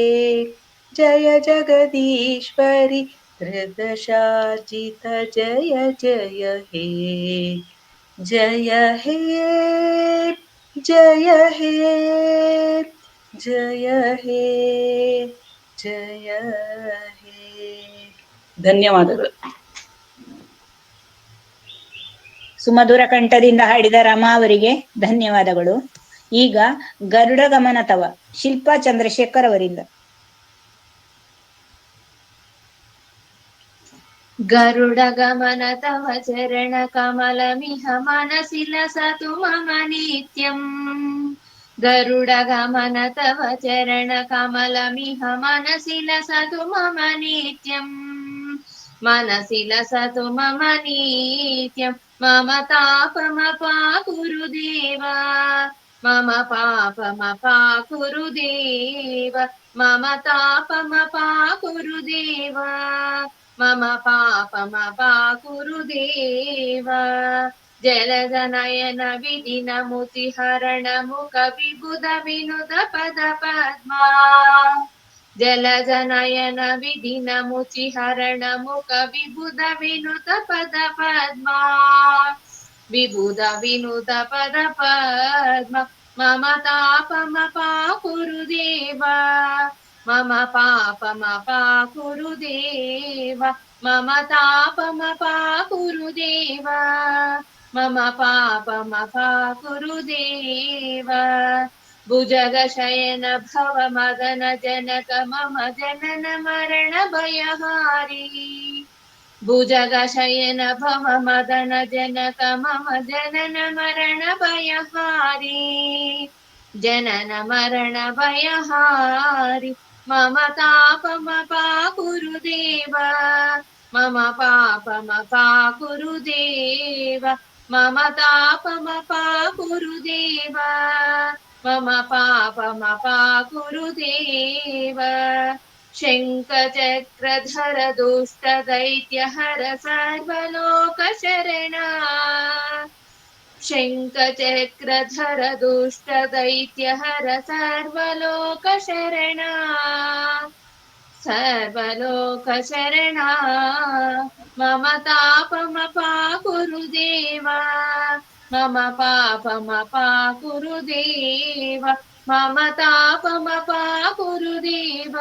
ಜಯ ಜಗದೀಶ್ವರಿ ಹೃದಶಾರ್ಜಿತ ಜಯ ಜಯ ಹೇ. ಜಯ ಹೇ ಜಯ ಹೇ ಜಯ ಹೇ ಜಯ ಹೇ. ಧನ್ಯವಾದಗಳು. ಸುಮಧುರ ಕಂಠದಿಂದ ಹಾಡಿದ ರಮಾ ಅವರಿಗೆ ಧನ್ಯವಾದಗಳು. ಈಗ ಗರುಡ ಗಮನ ತವ ಶಿಲ್ಪಾ ಚಂದ್ರಶೇಖರ್ ಅವರಿಂದ. ಗರುಡ ಗಮನ ತವ ಚರಣ ಕಮಲಮಿಹ ಮನಸಿ ಲಸತು ಮಮ ನಿತ್ಯಂ. ಗರುಡ ಗಮನ ತವ ಚರಣ ಕಮಲಮಿಹ ಮನಸಿ ಲಸತು ಮಮ ನಿತ್ಯಂ. ಮನಸಿ ಲಸತು ಮಮ ನಿತ್ಯಂ. ಮಮ ತಾಪಮಪಾ ಗುರುದೇವ, ಮಮ ಪಾಪಮಪಾ ಗುರುದೇವ, ಮಮ ತಾಪಮಪಾ ಗುರುದೇವ, ಮಮ ಪಾಪಮಪಾ ಗುರುದೇವ. ಜಲದ ನಯನ ವಿಧಿನ ಮುತಿ ಹರಣ ಮುಖ ವಿಬುಧ ವಿನುದ ಪದ ಪದ್ಮ. ಜಲದ ನಯನ ವಿಧಿನ ಮುಚಿ ಹರಣ ಮುಖ ವಿಬುಧ ವಿನುದ ಪದ ಪದ್ಮ. ವಿಬುಧ ವಿನುದ ಪದ ಪದ್ಮ. ಮಮ ತಾಪಮಪಾ ಗುರುದೇವ, मम पापमपाकुरु देव मम तापमपाकुरु देव मम पापमपाकुरु देव भुजगशयन भव मदन जनक मम जनन मरण भयहारी भुजगशयन भव मदन जनक मम जनन मरण भयहारी जनन मरण भयहारी मम तापमपाकुरु देव मम पापमपाकुरु देव मम तापमपाकुरु देव मम पापमपाकुरु देव शङ्खचक्रधर दुष्टदैत्यहर सर्वलोकशरणा शङ्खचक्रधर दुष्टदैत्यहर सर्वलोकशरणा सर्वलोकशरणा मम तापमपाकुरु देव मम पापमपाकुरु देव मम तापमपाकुरु देव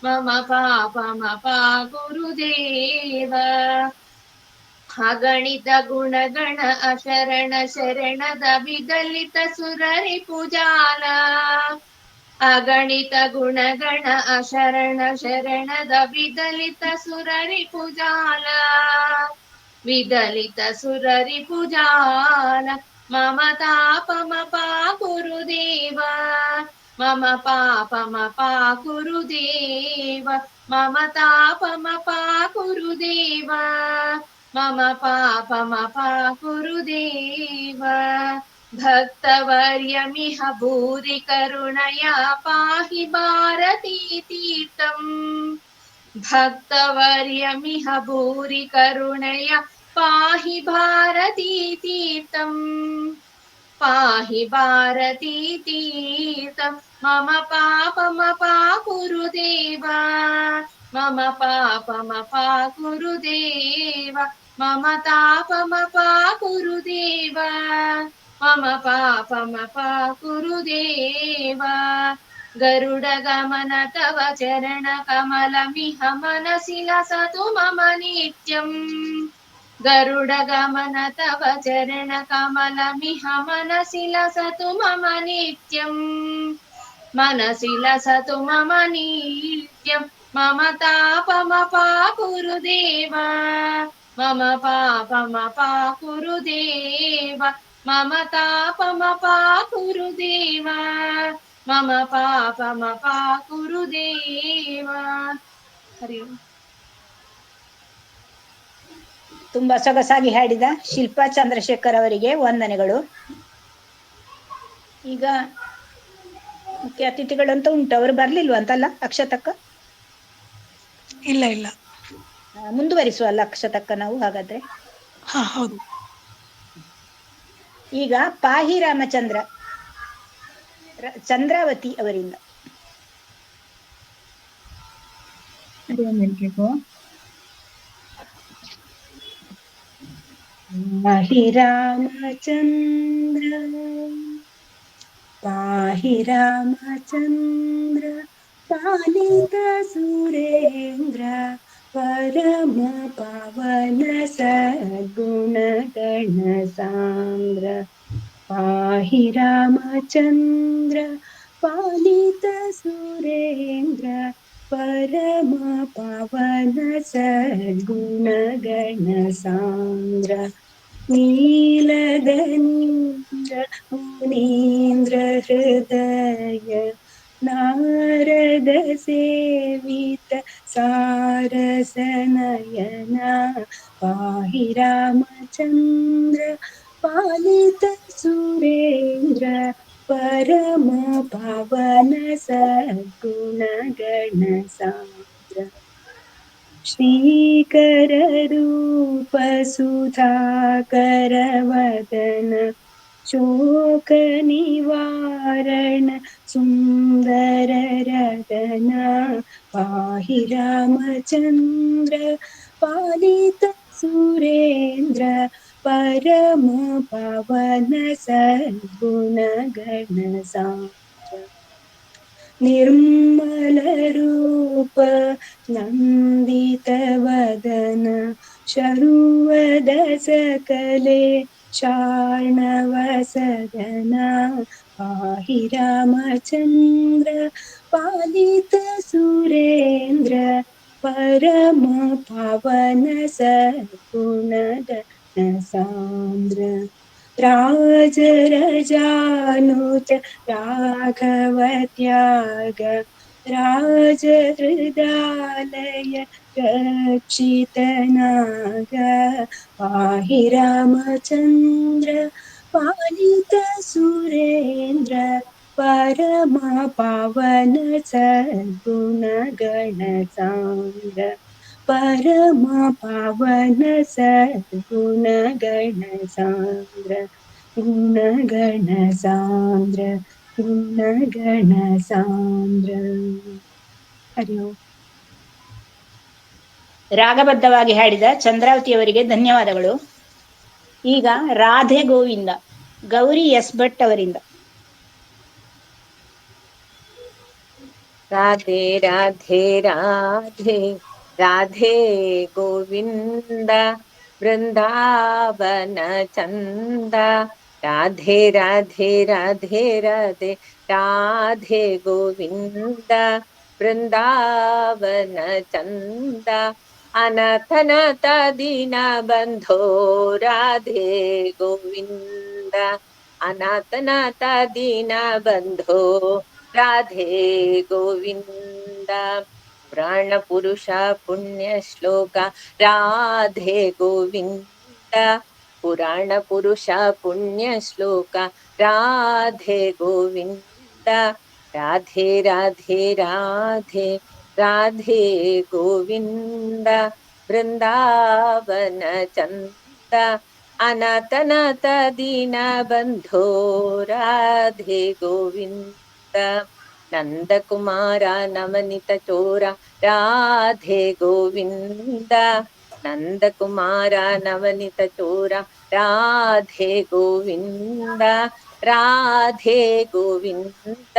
मम पापमपाकुरु देव अगणित गुणगण अशरण शरणद विदलित सुररि पूजाಲ अगणित गुणगण अशरण शरणद विदलिತ सुररि पूजाಲ विदलित सुररि पूजाल मम तापमपाकुरु देव मम पापमपाकुरु देव मम तापमपाकुरु देव मम पापमपाकुरु देव भक्तवर्यमिह भूरि करुणया पाहि भारती तीर्थम् भक्तवर्यमिह भूरि करुणया पाहि भारती तीर्थम् पाहि भारती तीर्थम् मम पापमपाकुरु देव मम पापमपाकुरु देव मम तापमपाकुरु देव मम पापमपाकुरु देव गरुडगमन तव चरण कमलमिह मनसि लसतु मम नित्यम् गरुडगमन तव चरण कमलमिह मनसि लसतु मम नित्यम् मनसि लसतु मम नित्यम् मम तापमपाकुरु देव मम पापमपाकुरु देव मम तापमपाकुरु देव मम पापमपाकुरु देव ಹರಿ ಓಂ. ತುಂಬಾ ಸೊಗಸಾಗಿ ಹಾಡಿದ ಶಿಲ್ಪಾ ಚಂದ್ರಶೇಖರ್ ಅವರಿಗೆ ವಂದನೆಗಳು. ಈಗ ಮುಖ್ಯ ಅತಿಥಿಗಳಂತ ಉಂಟು, ಅವರು ಬರ್ಲಿಲ್ವ ಅಂತಲ್ಲ ಅಕ್ಷತಕ್ಕ? ಇಲ್ಲ ಇಲ್ಲ. ಮುಂದುವರಿಸುವಲ್ಲ ಅಕ್ಷತಕ್ಕ ನಾವು ಹಾಗಾದ್ರೆ? ಹಾ ಹೌದು. ಈಗ ಪಾಹಿ ರಾಮಚಂದ್ರ ಚಂದ್ರಾವತಿ ಅವರಿಂದ. ಪಾಹಿ ರಾಮಚಂದ್ರ ಪಾಹಿ ರಾಮಚಂದ್ರ ಪಾಲಿತ ಸುರೇಂದ್ರ ಪರಮ ಪಾವನ ಸದ್ಗುಣ ಗಣ ಸಾಂದ್ರ ಪಾಹಿ ರಾಮಚಂದ್ರ ಪಾಲಿತ ಸುರೇಂದ್ರ ಪರಮ ಪಾವನ ಸದ್ಗುಣ ಗಣ ಸಾಂದ್ರ ನೀಲಗಂಧ ಮುನೀಂದ್ರ ಹೃದಯ ನಾರದ ಸೇವಿತ ಸಾರಸ ನಯನ ಪಾಹಿ ರಾಮಚಂದ್ರ ಪಾಲಿತ ಸುರೇಂದ್ರ ಪರಮ ಪಾವನ ಸದ್ಗುಣ ಗಣ ಸಾಂದ್ರ ಶ್ರೀಕರ ರೂಪ ಸುಧಾಕರ ವದನ ಶೋಕ ನಿವಾರಣ ಸುಂದರ ರತನ ಪಾಹಿ ರಾಮಚಂದ್ರ ಪಾಲಿತ ಸುರೇಂದ್ರ ಪರಮ ಪಾವನ ಸದ್ಗುಣ ಗಣ ಸಾಂದ್ರ ನಿರ್ಮಲ ರೂಪ ನಂದಿತ ವದನ ಶರ್ವದ ಸಕಲೆ ಶಾರ್ಣವ ಸದನ ಪಾಹಿ ರಾಮಚಂದ್ರ ಪಾಲಿತ ಸುರೇಂದ್ರ ಪರಮ ಪಾವನ ಸದ್ಗುಣಗಣ ಸಾಂದ್ರ ರಾಜರಜಾನುಜ ರಾಘವ ತ್ಯಾಗ ರಾಜಹೃದಾಲಯ ರಕ್ಷಿತನಾಗ ಪಾಹಿ ರಾಮಚಂದ್ರ ಪಾಲಿತ ಸುರೇಂದ್ರ ಪರಮ ಪಾವನ ಸದ್ಗುಣಗಣ ಸಾಂದ್ರ ಪರಮ ಪಾವನ ಸದ್ಗುಣಗಣ ಸಾಂದ್ರ ಗುಣಗಣ ಸಾಂದ್ರ ಗುಣಗಣ ಸಾಂದ್ರ. ಹರಿ ಓಂ. ರಾಗಬದ್ಧವಾಗಿ ಹಾಡಿದ ಚಂದ್ರಾವತಿಯವರಿಗೆ ಧನ್ಯವಾದಗಳು. ಈಗ ರಾಧೆ ಗೋವಿಂದ ಗೌರಿ ಎಸ್ ಭಟ್ ಅವರಿಂದ. ರಾಧೆ ರಾಧೆ ರಾಧೆ ರಾಧೆ ಗೋವಿಂದ ಬೃಂದಾವನ ಚಂದ ರಾಧೆ ರಾಧೆ ರಾಧೆ ರಾಧೆ ರಾಧೆ ಗೋವಿಂದ ಬೃಂದಾವನ ಚಂದ ಅನಾಥನಾಥ ದೀನ ಬಂಧೋ ರಾಧೆ ಗೋವಿಂದ ಅನಾಥನಾಥ ದೀನ ಬಂಧೋ ರಾಧೆ ಗೋವಿಂದ ಪುರಾಣ ಪುರುಷ ಪುಣ್ಯ ಶ್ಲೋಕ ರಾಧೆ ಗೋವಿಂದ ಪುರಾಣ ಪುರುಷ ಪುಣ್ಯ ಶ್ಲೋಕ ರಾಧೆ ಗೋವಿಂದ ರಾಧೆ ರಾಧೆ ರಾಧೆ ರಾಧೆ ಗೋವಿಂದ ಬೃಂದಾವನ ಚಂದ ಅನಾಥನಾಥ ದೀನ ಬಂಧೋ ರಾಧೆ ಗೋವಿಂದ ನಂದಕುಮಾರ ನವನಿತ ಚೋರ ರಾಧೆ ಗೋವಿಂದ ನಂದಕುಮಾರ ನವನಿತ ಚೋರ ರಾಧೆ ಗೋವಿಂದ ರಾಧೆ ಗೋವಿಂದ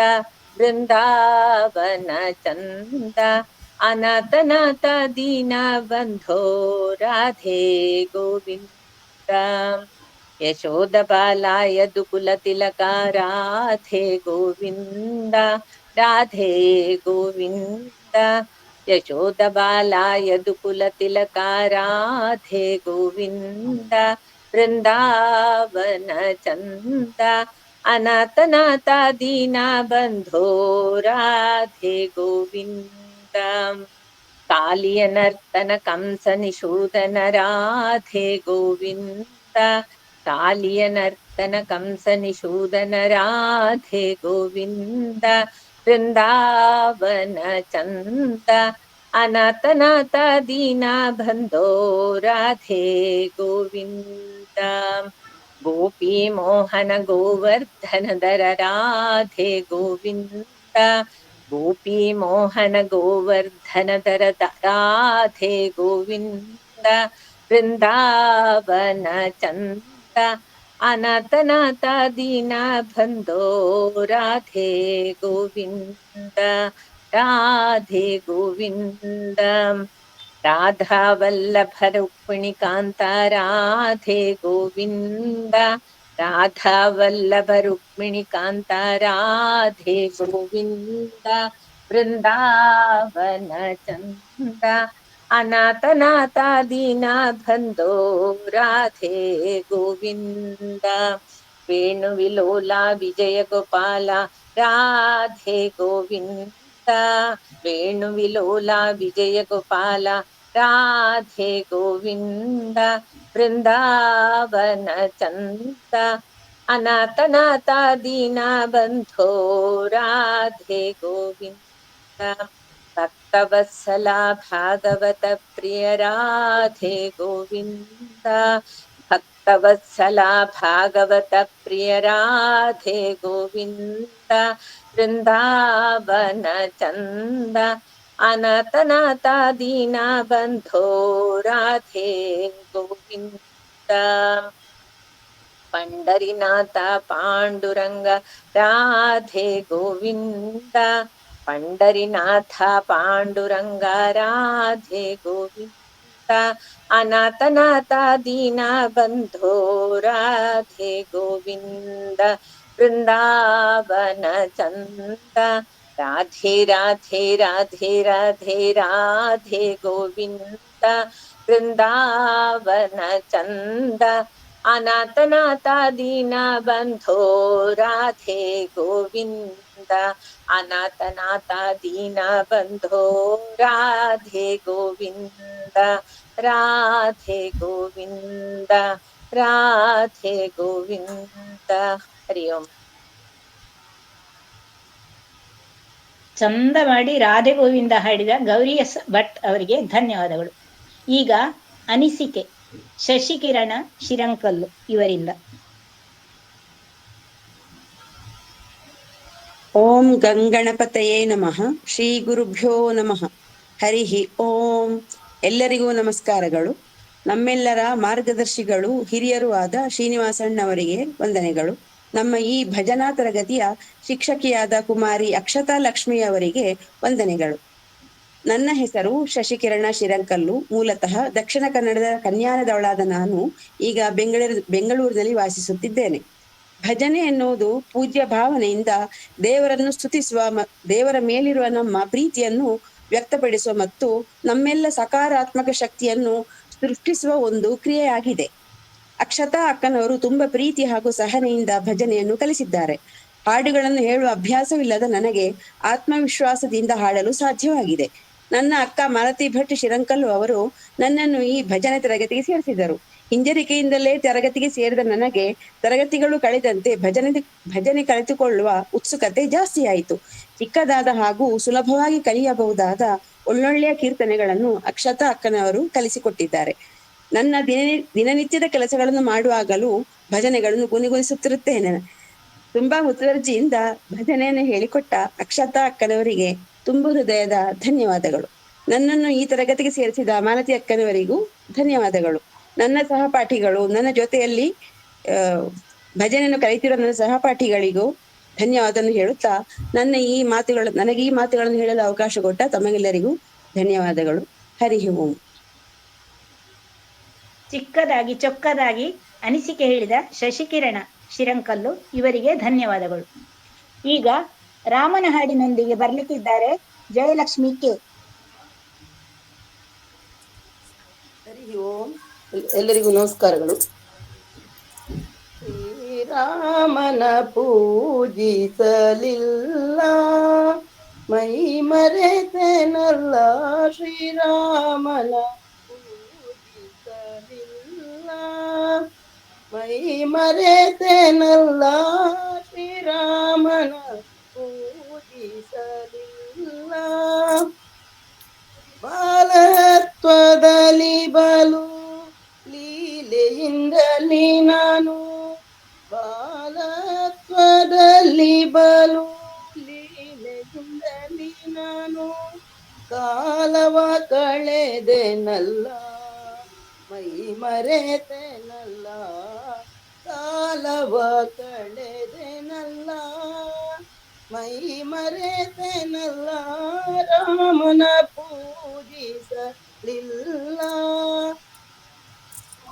ಬೃಂದಾವನ ಚಂದ ಅನಾಥನಾಥ ದೀನ ಬಂಧೋ ರಾಧೆ ಗೋವಿಂದ ಯಶೋದ ಬಾಲ ಯದುಕುಲ ತಿಲಕ ರಾಧೆ ಗೋವಿಂದ ರಾಧೆ ಗೋವಿಂದ ಯಶೋದ ಬಾಲ ಯದುಕುಲ ತಿಲಕ ರಾಧೆ ಗೋವಿಂದ ಬೃಂದಾವನ ಚಂದ ಅನಾಥನಾಥ ದೀನ ಬಂಧೋ ರಾಧೆ ಗೋವಿಂದ ಕಾಲಿಯ ನರ್ತನ ಕಂಸ ನಿಷೂದನ ರಾಧೆ ಗೋವಿಂದ ಕಾಲಿಯ ನರ್ತನ ಕಂಸ ನಿಷೂದನ ರಾಧೆ ಗೋವಿಂದ ಬೃಂದಾವನ ಚಂದ ಅನಾಥನಾಥ ದೀನ ಬಂಧೋ ರಾಧೆ ಗೋವಿಂದ ಗೋಪಿ ಮೋಹನ ಗೋವರ್ಧನ ದರ ರಾಧೆ ಗೋವಿಂದ ಗೋಪಿ ಮೋಹನ ಗೋವರ್ಧನ ದರ ರಾಧೆ ಗೋವಿಂದ ಬೃಂದಾವನ ಚಂದ ಅನಾಥನಾಥ ದೀನ ಬಂಧೋ ರಾಧೆ ಗೋವಿಂದ ರಾಧೆ ಗೋವಿಂದ ರಾಧಾ ವಲ್ಲಭ ರುಕ್ಮಿಣಿ ಕಾಂತ ರಾಧೆ ಗೋವಿಂದ ರಾಧಾ ವಲ್ಲಭ ರುಕ್ಮಿಣಿ ಕಾಂತ ರಾಧೆ ಗೋವಿಂದ ಬೃಂದಾವನ ಚಂದ ಅನಾಥನಾಥ ದೀನ ಬಂಧೋ ರಾಧೆ ಗೋವಿಂದ ವೇಣು ವಿಲೋಲ ವಿಜಯ ಗೋಪಾಲ ರಾಧೆ ಗೋವಿಂದ ವೇಣು ವಿಲೋಲ ವಿಜಯ ಗೋಪಾಲ ರಾಧೆ ಗೋವಿಂದ ಬೃಂದಾವನ ಚಂದ ಅನಾಥನಾಥ ದೀನ ಬಂಧೋ ರಾಧೆ ಗೋವಿಂದ ಭಕ್ತವತ್ಸಲ ಭಾಗವತ ಪ್ರಿಯ ರಾಧೆ ಗೋವಿಂದ ಭಕ್ತವತ್ಸಲ ಭಾಗವತ ಪ್ರಿಯ ರಾಧೆ ಗೋವಿಂದ ಬೃಂದಾವನ ಚಂದ ಅನಾಥನಾಥ ದೀನ ಬಂಧೋ ರಾಧೆ ಗೋವಿಂದ ಪಂಡರಿನಾಥ ಪಾಂಡುರಂಗ ರಾಧೆ ಗೋವಿಂದ पंडरीनाथ पांडुरंग राधे गोविंद अनाथनाथ दीना बंधो राधे गोविंद वृंदावन चंद राधे राधे राधे राधे राधे गोविंद वृंदावन चंद अनाथनाथ दीना बंधो राधे गोविंद अनाथनाथ दीना बंधो राधे गोविंद राधे गोविंद राधे गोविंद हरि ओम ಚಂದ ಮಾಡಿ ರಾಧೆ ಗೋವಿಂದ ಹಾಡಿದ ಗೌರಿ ಎಸ್ ಭಟ್ ಅವರಿಗೆ ಧನ್ಯವಾದಗಳು. ಈಗ ಅನಿಸಿಕೆ ಶಶಿಕಿರಣ ಶಿರಂಕಲ್ಲು ಇವರಿಂದ. ಓಂ ಗಂಗಣಪತಯೇ ನಮಃ. ಶ್ರೀ ಗುರುಭ್ಯೋ ನಮಃ. ಹರಿ ಓಂ. ಎಲ್ಲರಿಗೂ ನಮಸ್ಕಾರಗಳು. ನಮ್ಮೆಲ್ಲರ ಮಾರ್ಗದರ್ಶಿಗಳು ಹಿರಿಯರೂ ಆದ ಶ್ರೀನಿವಾಸಣ್ಣವರಿಗೆ ವಂದನೆಗಳು. ನಮ್ಮ ಈ ಭಜನಾ ತರಗತಿಯ ಶಿಕ್ಷಕಿಯಾದ ಕುಮಾರಿ ಅಕ್ಷತಾ ಲಕ್ಷ್ಮಿ ಅವರಿಗೆ ವಂದನೆಗಳು. ನನ್ನ ಹೆಸರು ಶಶಿಕಿರಣ ಶಿರಂಕಲ್ಲು. ಮೂಲತಃ ದಕ್ಷಿಣ ಕನ್ನಡದ ಕನ್ಯಾನದವಳಾದ ನಾನು ಈಗ ಬೆಂಗಳೂರಿನಲ್ಲಿ ವಾಸಿಸುತ್ತಿದ್ದೇನೆ. ಭಜನೆ ಎನ್ನುವುದು ಪೂಜ್ಯ ಭಾವನೆಯಿಂದ ದೇವರನ್ನು ಸ್ತುತಿಸುವ, ದೇವರ ಮೇಲಿರುವ ನಮ್ಮ ಪ್ರೀತಿಯನ್ನು ವ್ಯಕ್ತಪಡಿಸುವ ಮತ್ತು ನಮ್ಮೆಲ್ಲ ಸಕಾರಾತ್ಮಕ ಶಕ್ತಿಯನ್ನು ಸೃಷ್ಟಿಸುವ ಒಂದು ಕ್ರಿಯೆಯಾಗಿದೆ. ಅಕ್ಷತಾ ಅಕ್ಕನವರು ತುಂಬಾ ಪ್ರೀತಿ ಹಾಗೂ ಸಹನೆಯಿಂದ ಭಜನೆಯನ್ನು ಕಲಿಸಿದ್ದಾರೆ. ಹಾಡುಗಳನ್ನು ಹೇಳುವ ಅಭ್ಯಾಸವಿಲ್ಲದ ನನಗೆ ಆತ್ಮವಿಶ್ವಾಸದಿಂದ ಹಾಡಲು ಸಾಧ್ಯವಾಗಿದೆ. ನನ್ನ ಅಕ್ಕ ಮಾಲತಿ ಭಟ್ ಶಿರಂಕಲ್ಲು ಅವರು ನನ್ನನ್ನು ಈ ಭಜನೆ ತರಗತಿಗೆ ಸೇರಿಸಿದರು. ಹಿಂಜರಿಕೆಯಿಂದಲೇ ತರಗತಿಗೆ ಸೇರಿದ ನನಗೆ ತರಗತಿಗಳು ಕಳೆದಂತೆ ಭಜನೆ ಕಲಿತುಕೊಳ್ಳುವ ಉತ್ಸುಕತೆ ಜಾಸ್ತಿಯಾಯಿತು. ಚಿಕ್ಕದಾದ ಹಾಗೂ ಸುಲಭವಾಗಿ ಕಲಿಯಬಹುದಾದ ಒಳ್ಳೊಳ್ಳೆಯ ಕೀರ್ತನೆಗಳನ್ನು ಅಕ್ಷತಾ ಅಕ್ಕನವರು ಕಲಿಸಿಕೊಟ್ಟಿದ್ದಾರೆ. ನನ್ನ ದಿನನಿತ್ಯದ ಕೆಲಸಗಳನ್ನು ಮಾಡುವಾಗಲೂ ಭಜನೆಗಳನ್ನು ಗುಣಗುಣಿಸುತ್ತಿರುತ್ತೇನೆ. ತುಂಬಾ ಮುತುವರ್ಜಿಯಿಂದ ಭಜನೆಯನ್ನು ಹೇಳಿಕೊಟ್ಟ ಅಕ್ಷತಾ ಅಕ್ಕನವರಿಗೆ ತುಂಬು ಹೃದಯದ ಧನ್ಯವಾದಗಳು. ನನ್ನನ್ನು ಈ ತರಗತಿಗೆ ಸೇರಿಸಿದ ಮಾಲತಿ ಅಕ್ಕನವರಿಗೂ ಧನ್ಯವಾದಗಳು. ನನ್ನ ಸಹಪಾಠಿಗಳು, ನನ್ನ ಜೊತೆಯಲ್ಲಿ ಭಜನೆಯನ್ನು ಕಲಿತಿರೋ ನನ್ನ ಸಹಪಾಠಿಗಳಿಗೂ ಧನ್ಯವಾದವನ್ನು ಹೇಳುತ್ತಾ ನನಗೆ ಈ ಮಾತುಗಳನ್ನು ಹೇಳಲು ಅವಕಾಶ ಕೊಟ್ಟ ತಮಗೆಲ್ಲರಿಗೂ ಧನ್ಯವಾದಗಳು. ಹರಿ ಓಂ. ಚಿಕ್ಕದಾಗಿ ಚೊಕ್ಕದಾಗಿ ಅನಿಸಿಕೆ ಹೇಳಿದ ಶಶಿಕಿರಣ ಶಿರಂಕಲ್ಲು ಇವರಿಗೆ ಧನ್ಯವಾದಗಳು. ಈಗ ರಾಮನ ಹಾಡಿನೊಂದಿಗೆ ಬರ್ಲಿಕ್ಕಿದ್ದಾರೆ ಜಯಲಕ್ಷ್ಮಿ ಕೆ. ಹರಿ ಓಂ. ಎಲ್ಲರಿಗೂ ನಮಸ್ಕಾರಗಳು. ಶ್ರೀರಾಮನ ಪೂಜಿಸಲಿಲ್ಲ ಮೈ ಮರೆತೆನಲ್ಲ, ಶ್ರೀರಾಮನ ಪೂಜಿಸಲಿಲ್ಲ ಮೈ ಮರೆತೆನಲ್ಲ, ಶ್ರೀರಾಮನ ಪೂಜಿಸಲಿಲ್ಲ. ಬಾಲತ್ವದಲ್ಲಿ ಬಲು ಲೀಲೆಯಿಂದಲೇ ನಾನು, ಬಾಲತ್ವದಲ್ಲಿ ಬಲು ಲೀಲೆಯಿಂದಲೇ ನಾನು ಕಾಲವ ಕಳೆದೆನಲ್ಲ, ಮೈ ಮರೆತೆನಲ್ಲ, ಕಾಲವ ಕಳೆದೆನಲ್ಲ, ಮೈ ಮರೆತೆನಲ್ಲ, ರಾಮನ ಪೂಜಿಸಲಿಲ್ಲ.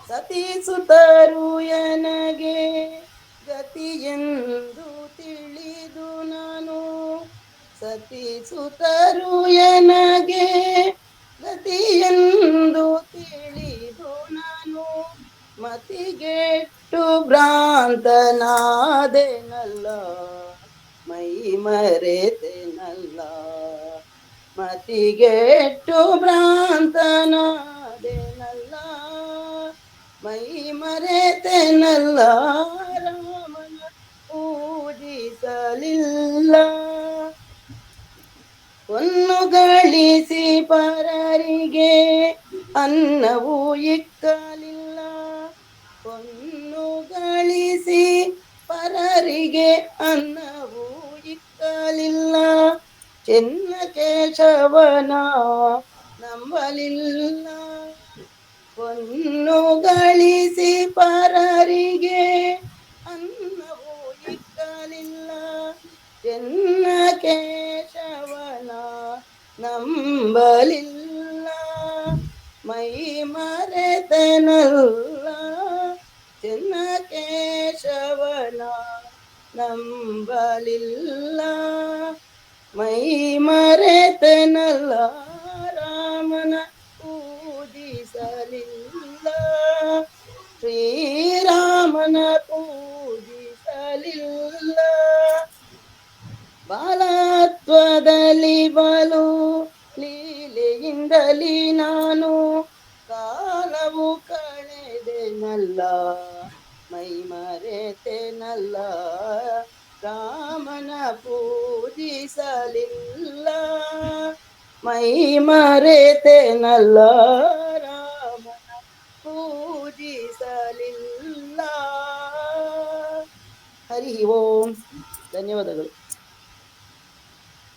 ಸತಿಸುತ್ತರು ಎನಗೆ ಗತಿಯೆಂದು ತಿಳಿದು ನಾನು, ಸತಿಸುತ್ತರು ಎನಗೆ ಗತಿಯೆಂದು ತಿಳಿದು ನಾನು ಮತಿಗೆಟ್ಟು ಭ್ರಾಂತನಾದೆನಲ್ಲ, ಮೈ ಮರೆತೆನಲ್ಲ, ಮತಿಗೆಟ್ಟು ಭ್ರಾಂತನಾದೆನಲ್ಲ, ಮೈ ಮರೆತೆನಲ್ಲ, ರಾಮನ ಪೂಜಿಸಲಿಲ್ಲ. ಹೊನ್ನು ಗಳಿಸಿ ಪರರಿಗೆ ಅನ್ನವೂ ಇಕ್ಕಲಿಲ್ಲ, ಹೊನ್ನು ಗಳಿಸಿ ಪರರಿಗೆ ಅನ್ನವೂ ಇಕ್ಕಲಿಲ್ಲ, ಚೆನ್ನ ಕೇಶವನ ನಂಬಲಿಲ್ಲ, ಹೊನ್ನು ಗಳಿಸಿ ಪರರಿಗೆ ಅನ್ನವೂ ಇಕ್ಕಲಿಲ್ಲ, ಚೆನ್ನ ಕೇಶವನ ನಂಬಲಿಲ್ಲ ಮೈ ಮರೆತನಲ್ಲ ಚೆನ್ನ ಕೇಶವನ ನಂಬಲಿಲ್ಲ ಮೈ ಮರೆತನಲ್ಲ ರಾಮನ ಪೂಜಿಸಲಿಲ್ಲ ಶ್ರೀರಾಮನ ಪೂಜಿಸಲಿಲ್ಲ ಬಾಲತ್ವದಲ್ಲಿ ಬಲು ಲೀಲೆಯಿಂದಲಿ ನಾನು ಕಾಲವು ಕಳೆದೆನಲ್ಲ ಮೈ ಮರೆತೆನಲ್ಲ ರಾಮನ ಪೂಜಿಸಲಿಲ್ಲ ಮೈ ಮರೆತೆನಲ್ಲ ರಾಮನ ಪೂಜಿಸಲಿಲ್ಲ. ಹರಿ ಓಂ. ಧನ್ಯವಾದಗಳು.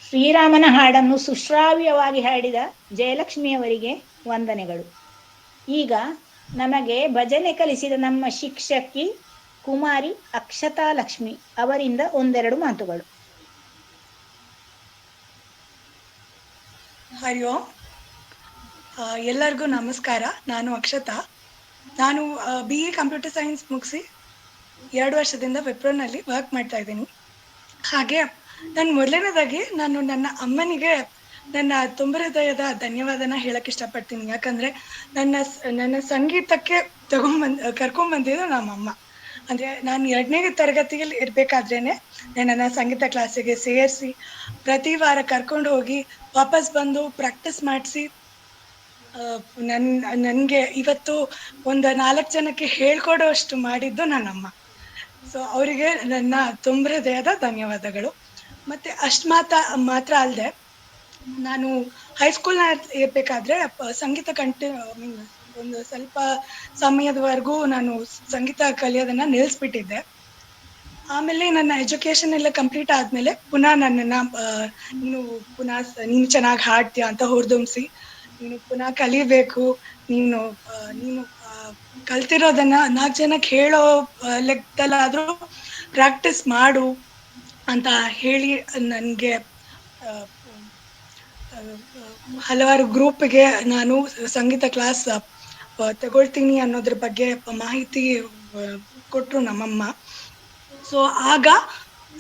ಶ್ರೀರಾಮನ ಹಾಡನ್ನು ಸುಶ್ರಾವ್ಯವಾಗಿ ಹಾಡಿದ ಜಯಲಕ್ಷ್ಮಿಯವರಿಗೆ ವಂದನೆಗಳು. ಈಗ ನಮಗೆ ಭಜನೆ ಕಲಿಸಿದ ನಮ್ಮ ಶಿಕ್ಷಕಿ ಕುಮಾರಿ ಅಕ್ಷತಾ ಲಕ್ಷ್ಮಿ ಅವರಿಂದ ಒಂದೆರಡು ಮಾತುಗಳು. ಹರಿ ಓಂ. ಎಲ್ಲರಿಗೂ ನಮಸ್ಕಾರ. ನಾನು ಅಕ್ಷತಾ. ನಾನು BA ಕಂಪ್ಯೂಟರ್ ಸೈನ್ಸ್ ಮುಗಿಸಿ 2 ವರ್ಷದಿಂದ ವಿಪ್ರೋನಲ್ಲಿ ವರ್ಕ್ ಮಾಡ್ತಾ ಇದ್ದೀನಿ. ಹಾಗೆ ನಾನು ಮೊದಲನೇದಾಗಿ ನನ್ನ ಅಮ್ಮನಿಗೆ ನನ್ನ ತುಂಬ ಹೃದಯದ ಧನ್ಯವಾದನ ಹೇಳಕ್ ಇಷ್ಟಪಡ್ತೀನಿ. ಯಾಕಂದ್ರೆ ನನ್ನ ಸಂಗೀತಕ್ಕೆ ಕರ್ಕೊಂಡ್ಬಂದಿದ್ದು ನಮ್ಮಮ್ಮ. ಅಂದ್ರೆ ನಾನು 2ನೇ ತರಗತಿಯಲ್ಲಿ ಇರ್ಬೇಕಾದ್ರೇನೆ ನನ್ನ ಸಂಗೀತ ಕ್ಲಾಸಿಗೆ ಸೇರಿಸಿ ಪ್ರತಿ ವಾರ ಕರ್ಕೊಂಡು ಹೋಗಿ ವಾಪಸ್ ಬಂದು ಪ್ರಾಕ್ಟೀಸ್ ಮಾಡಿಸಿ ನನ್ಗೆ ಇವತ್ತು ಒಂದು 4 ಜನಕ್ಕೆ ಹೇಳ್ಕೊಡೋ ಅಷ್ಟು ಮಾಡಿದ್ದು ನನ್ನಮ್ಮ. ಸೊ ಅವರಿಗೆ ನನ್ನ ತುಂಬ ಹೃದಯದ ಧನ್ಯವಾದಗಳು. ಮತ್ತೆ ಅಷ್ಟು ಮಾತ್ರ ಅಲ್ಲದೆ, ನಾನು ಹೈಸ್ಕೂಲ್ನ ಇರ್ಬೇಕಾದ್ರೆ ಸಂಗೀತ ಒಂದು ಸ್ವಲ್ಪ ಸಮಯದವರೆಗೂ ನಾನು ಸಂಗೀತ ಕಲಿಯೋದನ್ನ ನಿಲ್ಲಿಸ್ಬಿಟ್ಟಿದ್ದೆ. ಆಮೇಲೆ ನನ್ನ ಎಜುಕೇಶನ್ ಎಲ್ಲ ಕಂಪ್ಲೀಟ್ ಆದ್ಮೇಲೆ ಪುನಃ ನನ್ನನ್ನ ನೀನು ಚೆನ್ನಾಗಿ ಹಾಡ್ತೀಯ ಅಂತ ಹುರಿದುಂಬಿಸಿ, ನೀನು ಪುನಃ ಕಲಿಬೇಕು, ನೀನು ಕಲ್ತಿರೋದನ್ನ 4 ಜನಕ್ಕೆ ಹೇಳೋ ಲೆಕ್ಕದಲ್ಲಾದ್ರೂ ಪ್ರಾಕ್ಟೀಸ್ ಮಾಡು ಅಂತ ಹೇಳಿ ನನಗೆ ಹಲವಾರು ಗ್ರೂಪ್ಗೆ ನಾನು ಸಂಗೀತ ಕ್ಲಾಸ್ ತಗೊಳ್ತೀನಿ ಅನ್ನೋದ್ರ ಬಗ್ಗೆ ಮಾಹಿತಿ ಕೊಟ್ಟರು ನಮ್ಮಮ್ಮ. ಸೊ ಆಗ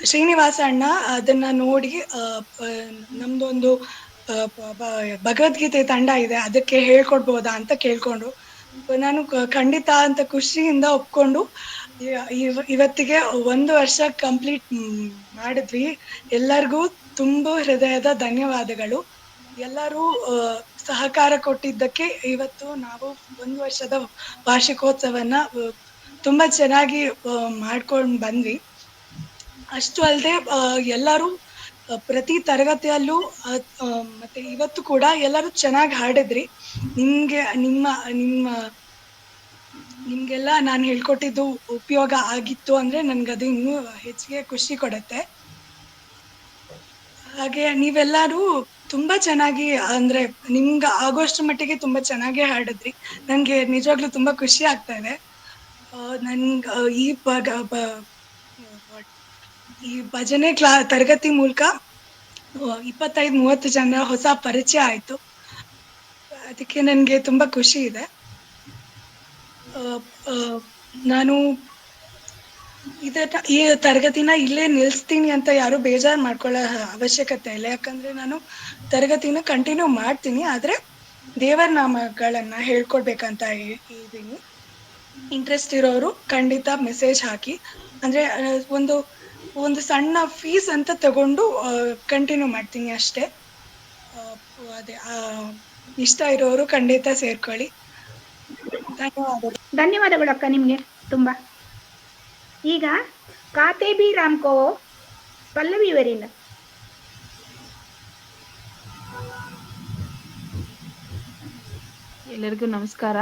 ಶ್ರೀನಿವಾಸ ಅಣ್ಣ ಅದನ್ನ ನೋಡಿ ನಮ್ದೊಂದು ಭಗವದ್ಗೀತೆ ತಂಡ ಇದೆ, ಅದಕ್ಕೆ ಹೇಳ್ಕೊಡ್ಬೋದಾ ಅಂತ ಕೇಳ್ಕೊಂಡ್ರು. ನಾನು ಖಂಡಿತ ಅಂತ ಖುಷಿಯಿಂದ ಒಪ್ಕೊಂಡು ಇವತ್ತಿಗೆ 1 ವರ್ಷ ಕಂಪ್ಲೀಟ್ ಮಾಡಿದ್ವಿ. ಎಲ್ಲರಿಗೂ ತುಂಬ ಹೃದಯದ ಧನ್ಯವಾದಗಳು. ಎಲ್ಲರೂ ಸಹಕಾರ ಕೊಟ್ಟಿದ್ದಕ್ಕೆ ಇವತ್ತು ನಾವು 1 ವರ್ಷದ ವಾರ್ಷಿಕೋತ್ಸವನ ತುಂಬಾ ಚೆನ್ನಾಗಿ ಮಾಡ್ಕೊಂಡು ಬಂದ್ವಿ. ಅಷ್ಟು ಅಲ್ಲದೆ ಎಲ್ಲರೂ ಪ್ರತಿ ತರಗತಿಯಲ್ಲೂ ಮತ್ತೆ ಇವತ್ತು ಕೂಡ ಎಲ್ಲರೂ ಚೆನ್ನಾಗಿ ಹಾಡಿದ್ರಿ. ನಿಮ್ಗೆಲ್ಲ ನಾನು ಹೇಳ್ಕೊಟ್ಟಿದ್ದು ಉಪಯೋಗ ಆಗಿತ್ತು ಅಂದ್ರೆ ನನ್ಗದು ಇನ್ನೂ ಹೆಚ್ಚಿಗೆ ಖುಷಿ ಕೊಡುತ್ತೆ. ಹಾಗೆ ನೀವೆಲ್ಲರೂ ತುಂಬಾ ಚೆನ್ನಾಗಿ, ಅಂದ್ರೆ ನಿಮ್ಗೆ ಆಗೋಷ್ಟ್ರ ಮಟ್ಟಿಗೆ ತುಂಬಾ ಚೆನ್ನಾಗಿ ಹಾಡಿದ್ರಿ. ನನ್ಗೆ ನಿಜವಾಗ್ಲೂ ತುಂಬಾ ಖುಷಿ ಆಗ್ತಾ ಇದೆ. ನನ್ಗೆ ಈ ಭಜನೆ ತರಗತಿ ಮೂಲಕ 25-30 ಜನ ಹೊಸ ಪರಿಚಯ ಆಯ್ತು. ಅದಕ್ಕೆ ನನ್ಗೆ ತುಂಬಾ ಖುಷಿ ಇದೆ. ನಾನು ಈ ತರಗತಿನ ಇಲ್ಲೇ ನಿಲ್ಸ್ತೀನಿ ಅಂತ ಯಾರು ಬೇಜಾರು ಮಾಡ್ಕೊಳ್ಳೋ ಅವಶ್ಯಕತೆ ಇಲ್ಲ. ಯಾಕಂದ್ರೆ ನಾನು ತರಗತಿನ ಕಂಟಿನ್ಯೂ ಮಾಡ್ತೀನಿ, ಆದ್ರೆ ದೇವರ ನಾಮಗಳನ್ನ ಹೇಳ್ಕೊಡ್ಬೇಕಂತ ಇದ್ದೀನಿ. ಇಂಟ್ರೆಸ್ಟ್ ಇರೋರು ಖಂಡಿತ ಮೆಸೇಜ್ ಹಾಕಿ, ಅಂದ್ರೆ ಒಂದು ಸಣ್ಣ ಫೀಸ್ ಅಂತ ತಗೊಂಡು ಕಂಟಿನ್ಯೂ ಮಾಡ್ತೀನಿ ಅಷ್ಟೇ. ಅದೇ ಇಷ್ಟ ಇರೋರು ಖಂಡಿತ ಸೇರ್ಕೊಳ್ಳಿ. ಧನ್ಯವಾದಗಳು ಅಕ್ಕ ನಿಮ್ಗೆ ತುಂಬಾ. ಈಗ ಕಾತೆ ಬಿ ರಾಮ್ಕೋ ಪಲ್ಲವಿ ಇವರಿಂದ. ಎಲ್ಲರಿಗೂ ನಮಸ್ಕಾರ.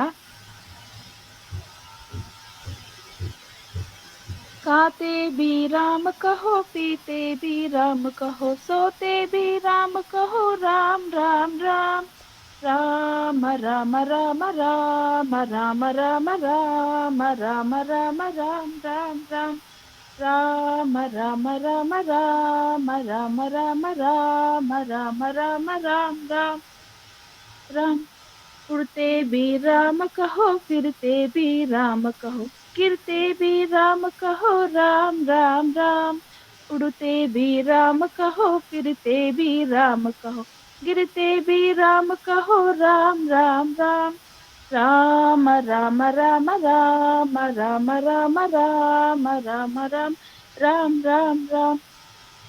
खाते भी राम कहो, पीते भी राम कहो, सोते भी राम कहो, राम राम राम राम राम राम राम राम राम राम राम राम राम राम राम ರಾಮ ರಾಮ ರಾಮ ರಾಮ ರಾಮ ರಾಮ ರಾಮ ರಾಮ ರಾಮ ರಾಮ ರಾಮ राम। उड़ते भी राम कहो, फिरते भी राम कहो, गिरते भी राम कहो, राम राम राम। उड़ते भी राम कहो, फिरते भी राम कहो, गिरते भी राम कहो, राम राम राम। राम राम राम राम राम राम राम राम राम राम राम राम।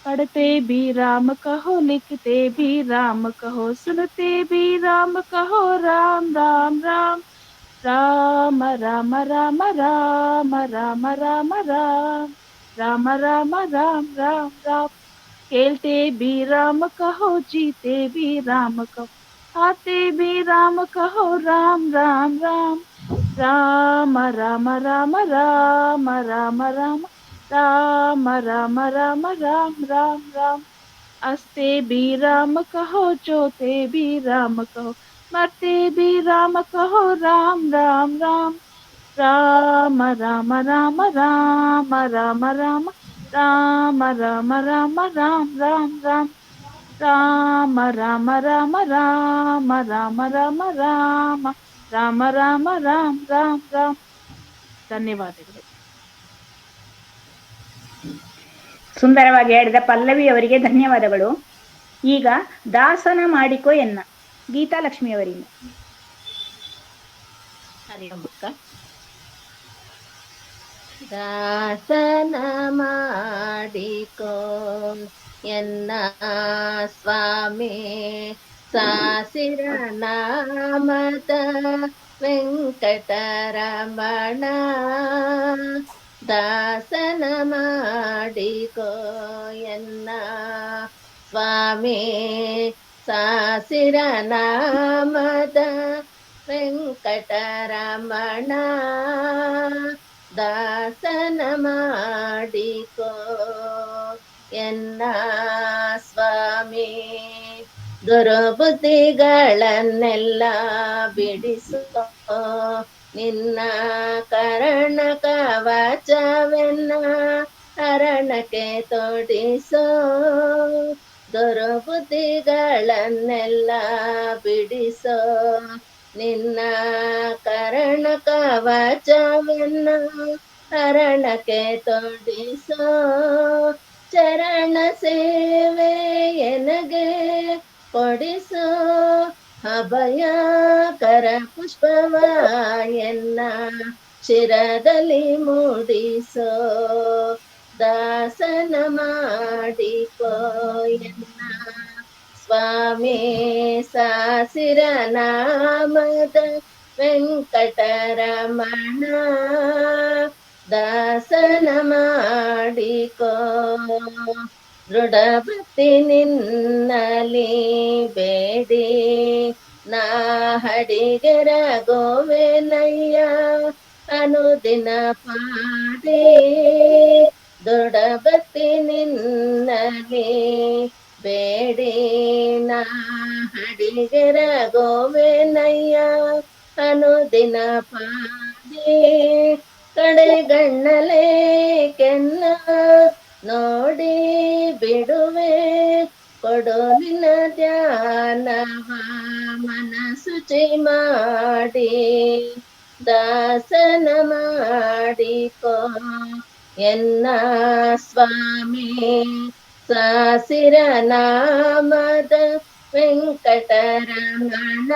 पढ़ते भी राम कहो, लिखते भी राम कहो, सुनते भी राम कहो, राम राम राम। राम राम राम राम राम राम राम राम राम राम राम राम। खेलते भी राम कहो, जीते भी राम कहो, आते भी राम कहो, राम राम राम। राम राम राम राम राम राम राम राम राम राम राम राम। हंसते भी राम कहो, जोते भी राम कहो, मरते भी राम कहो, राम राम राम। राम राम राम राम राम राम राम राम राम राम राम राम। राम राम राम राम राम राम राम राम राम राम राम राम। ಧನ್ಯವಾದಗಳು. ಸುಂದರವಾಗಿ ಹೇಳಿದ ಪಲ್ಲವಿ ಅವರಿಗೆ ಧನ್ಯವಾದಗಳು. ಈಗ ದಾಸನ ಮಾಡಿಕೊ ಎನ್ನ ಗೀತಾಲಕ್ಷ್ಮಿ ಅವರಿಂದ. ಹರಿ ಓಂ ಅಕ್ಕ. ದಾಸನ ಮಾಡಿಕೋ ಎನ್ನ ಸ್ವಾಮಿ, ಸಾಸಿರ ನಾಮದ ವೆಂಕಟರಮಣ. ದಾಸನ ಮಾಡಿಕೋ ಎನ್ನ ಸ್ವಾಮಿ, ಸಾಸಿರ ನಾಮದ ವೆಂಕಟರಮಣ. ದಾಸನ ಮಾಡಿಕೋ ಎನ್ನ ಸ್ವಾಮಿ, ದುರ್ಬುದ್ಧಿಗಳನ್ನೆಲ್ಲ ಬಿಡಿಸೋ ನಿನ್ನ ಕರ್ಣ ಕವಚವೆನ್ನ ಹರಣಕ್ಕೆ ತೊಡಿಸೋ. ದುರ್ಬುದ್ಧಿಗಳನ್ನೆಲ್ಲ ಬಿಡಿಸೋ ನಿನ್ನ ಕರ್ಣ ಕವಚವೆನ್ನ ಹರಣಕ್ಕೆ ತೊಡಿಸೋ. ಚರಣ ಸೇವೆ ಎನಗೆ ಕೊಡಿಸೋ, ಅಭಯ ಕರ ಪುಷ್ಪವ ಎನ್ನ ಶಿರದಲ್ಲಿ ಮೂಡಿಸೋ. ದಾಸನ ಮಾಡಿಕೋ ಎನ್ನ ಸ್ವಾಮಿ, ಸಾಸಿರ ನಾಮದ ವೆಂಕಟರಮಣ. ದಾಸನ ಮಾಡಿಕೋ ದೃಢ ಭಕ್ತಿ ನಿನ್ನಲಿ ಬೇಡಿ, ನಾ ಹಡಿಗೆರ ಗೋವೆನಯ್ಯ ಅನುದಿನ ಪಾಡಿ. ದೃಢ ಭಕ್ತಿ ನಿನ್ನಲಿ ಬೇಡಿ, ನಾ ಹಡಿಗೆರ ಗೋವೆನಯ್ಯ ಅನುದಿನ ಪಾಡಿ. ಕಡೆಗಣ್ಣಲೆ ಕೆನ್ನ ನೋಡಿ ಬಿಡುವೆ, ಕೊಡು ನಿನ್ನ ಧ್ಯಾನವ ಮನಸುಚಿ ಮಾಡಿ. ದಾಸನ ಮಾಡಿಕೋ ಎನ್ನ ಸ್ವಾಮಿ, ಸಾಸಿರ ನಾಮದ ವೆಂಕಟರಮಣ.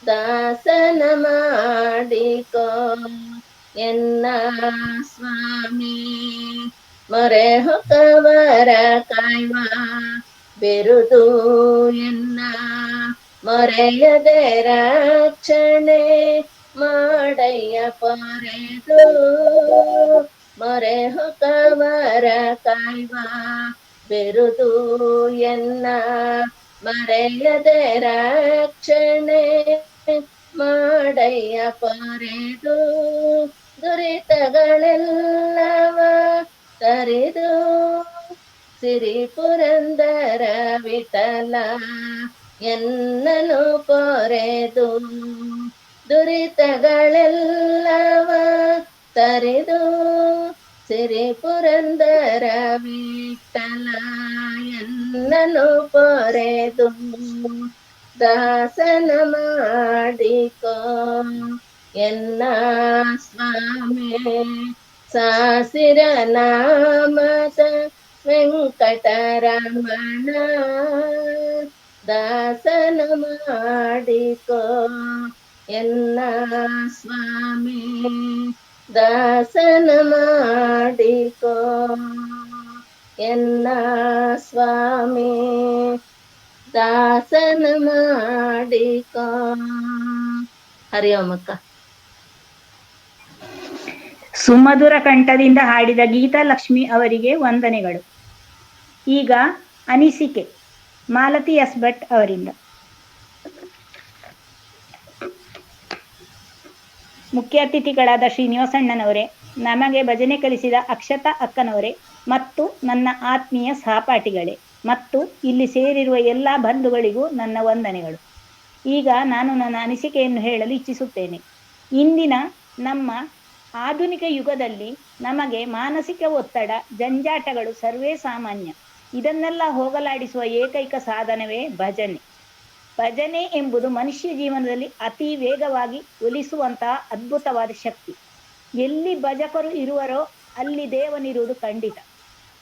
ದಾಸನ ಮಾಡಿಕೋ ಎನ್ನ ಸ್ವಾಮಿ, ಮೊರೆ ಹೊಕ್ಕವರ ಕಾಯ್ವ ಬಿರುದು ಎನ್ನ ಮೊರೆಯದೆ ರಕ್ಷಣೆ ಮಾಡಯ್ಯ ಪೊರೆದು. ಮೊರೆ ಹೊಕ್ಕವರ ಕಾಯ್ವ ಬಿರುದು ಎನ್ನ ಮರೆಯದೆ ರಕ್ಷಣೆ ಮಾಡಯ್ಯ ಪೊರೆದು. ದುರಿತಗಳೆಲ್ಲವ ತರಿದು ಸಿರಿ ಪುರಂದರ ವಿಠಲ ಎನ್ನನು ಪೊರೆದು. ದುರಿತಗಳೆಲ್ಲವ ತರಿದು ಸಿರಿ ಪುರಂದರ ವಿಠಲ ಎನ್ನನು ಪೊರೆದು ದಾಸನ ಮಾಡಿಕೋ ಎನ್ನ ಸ್ವಾಮಿ ಸಾಸಿರ ನಾಮದ ವೆಂಕಟರಮಣ ದಾಸನ ಮಾಡಿಕೋ ಎನ್ನ ಸ್ವಾಮಿ ದಾಸನ ಮಾಡಿಕೋ ಎನ್ನ ಸ್ವಾಮಿ ದಾಸನ ಮಾಡಿಕೋ. ಹರಿ ಓಂ ಅಕ್ಕ. ಸುಮಧುರ ಕಂಠದಿಂದ ಹಾಡಿದ ಗೀತಾಲಕ್ಷ್ಮಿ ಅವರಿಗೆ ವಂದನೆಗಳು. ಈಗ ಅನಿಸಿಕೆ ಮಾಲತಿ ಎಸ್ ಭಟ್ ಅವರಿಂದ. ಮುಖ್ಯ ಅತಿಥಿಗಳಾದ ಶ್ರೀನಿವಾಸಣ್ಣನವರೇ, ನಮಗೆ ಭಜನೆ ಕಲಿಸಿದ ಅಕ್ಷತಾ ಅಕ್ಕನವರೇ ಮತ್ತು ನನ್ನ ಆತ್ಮೀಯ ಸಹಪಾಠಿಗಳೇ ಮತ್ತು ಇಲ್ಲಿ ಸೇರಿರುವ ಎಲ್ಲ ಬಂಧುಗಳಿಗೂ ನನ್ನ ವಂದನೆಗಳು. ಈಗ ನಾನು ನನ್ನ ಅನಿಸಿಕೆಯನ್ನು ಹೇಳಲು ಇಚ್ಛಿಸುತ್ತೇನೆ. ಇಂದಿನ ನಮ್ಮ ಆಧುನಿಕ ಯುಗದಲ್ಲಿ ನಮಗೆ ಮಾನಸಿಕ ಒತ್ತಡ, ಜಂಜಾಟಗಳು ಸರ್ವೇ ಸಾಮಾನ್ಯ. ಇದನ್ನೆಲ್ಲ ಹೋಗಲಾಡಿಸುವ ಏಕೈಕ ಸಾಧನವೇ ಭಜನೆ. ಭಜನೆ ಎಂಬುದು ಮನುಷ್ಯ ಜೀವನದಲ್ಲಿ ಅತಿ ವೇಗವಾಗಿ ಒಲಿಸುವಂತಹ ಅದ್ಭುತವಾದ ಶಕ್ತಿ. ಎಲ್ಲಿ ಭಜಕರು ಇರುವರೋ ಅಲ್ಲಿ ದೇವನಿರುವುದು ಖಂಡಿತ.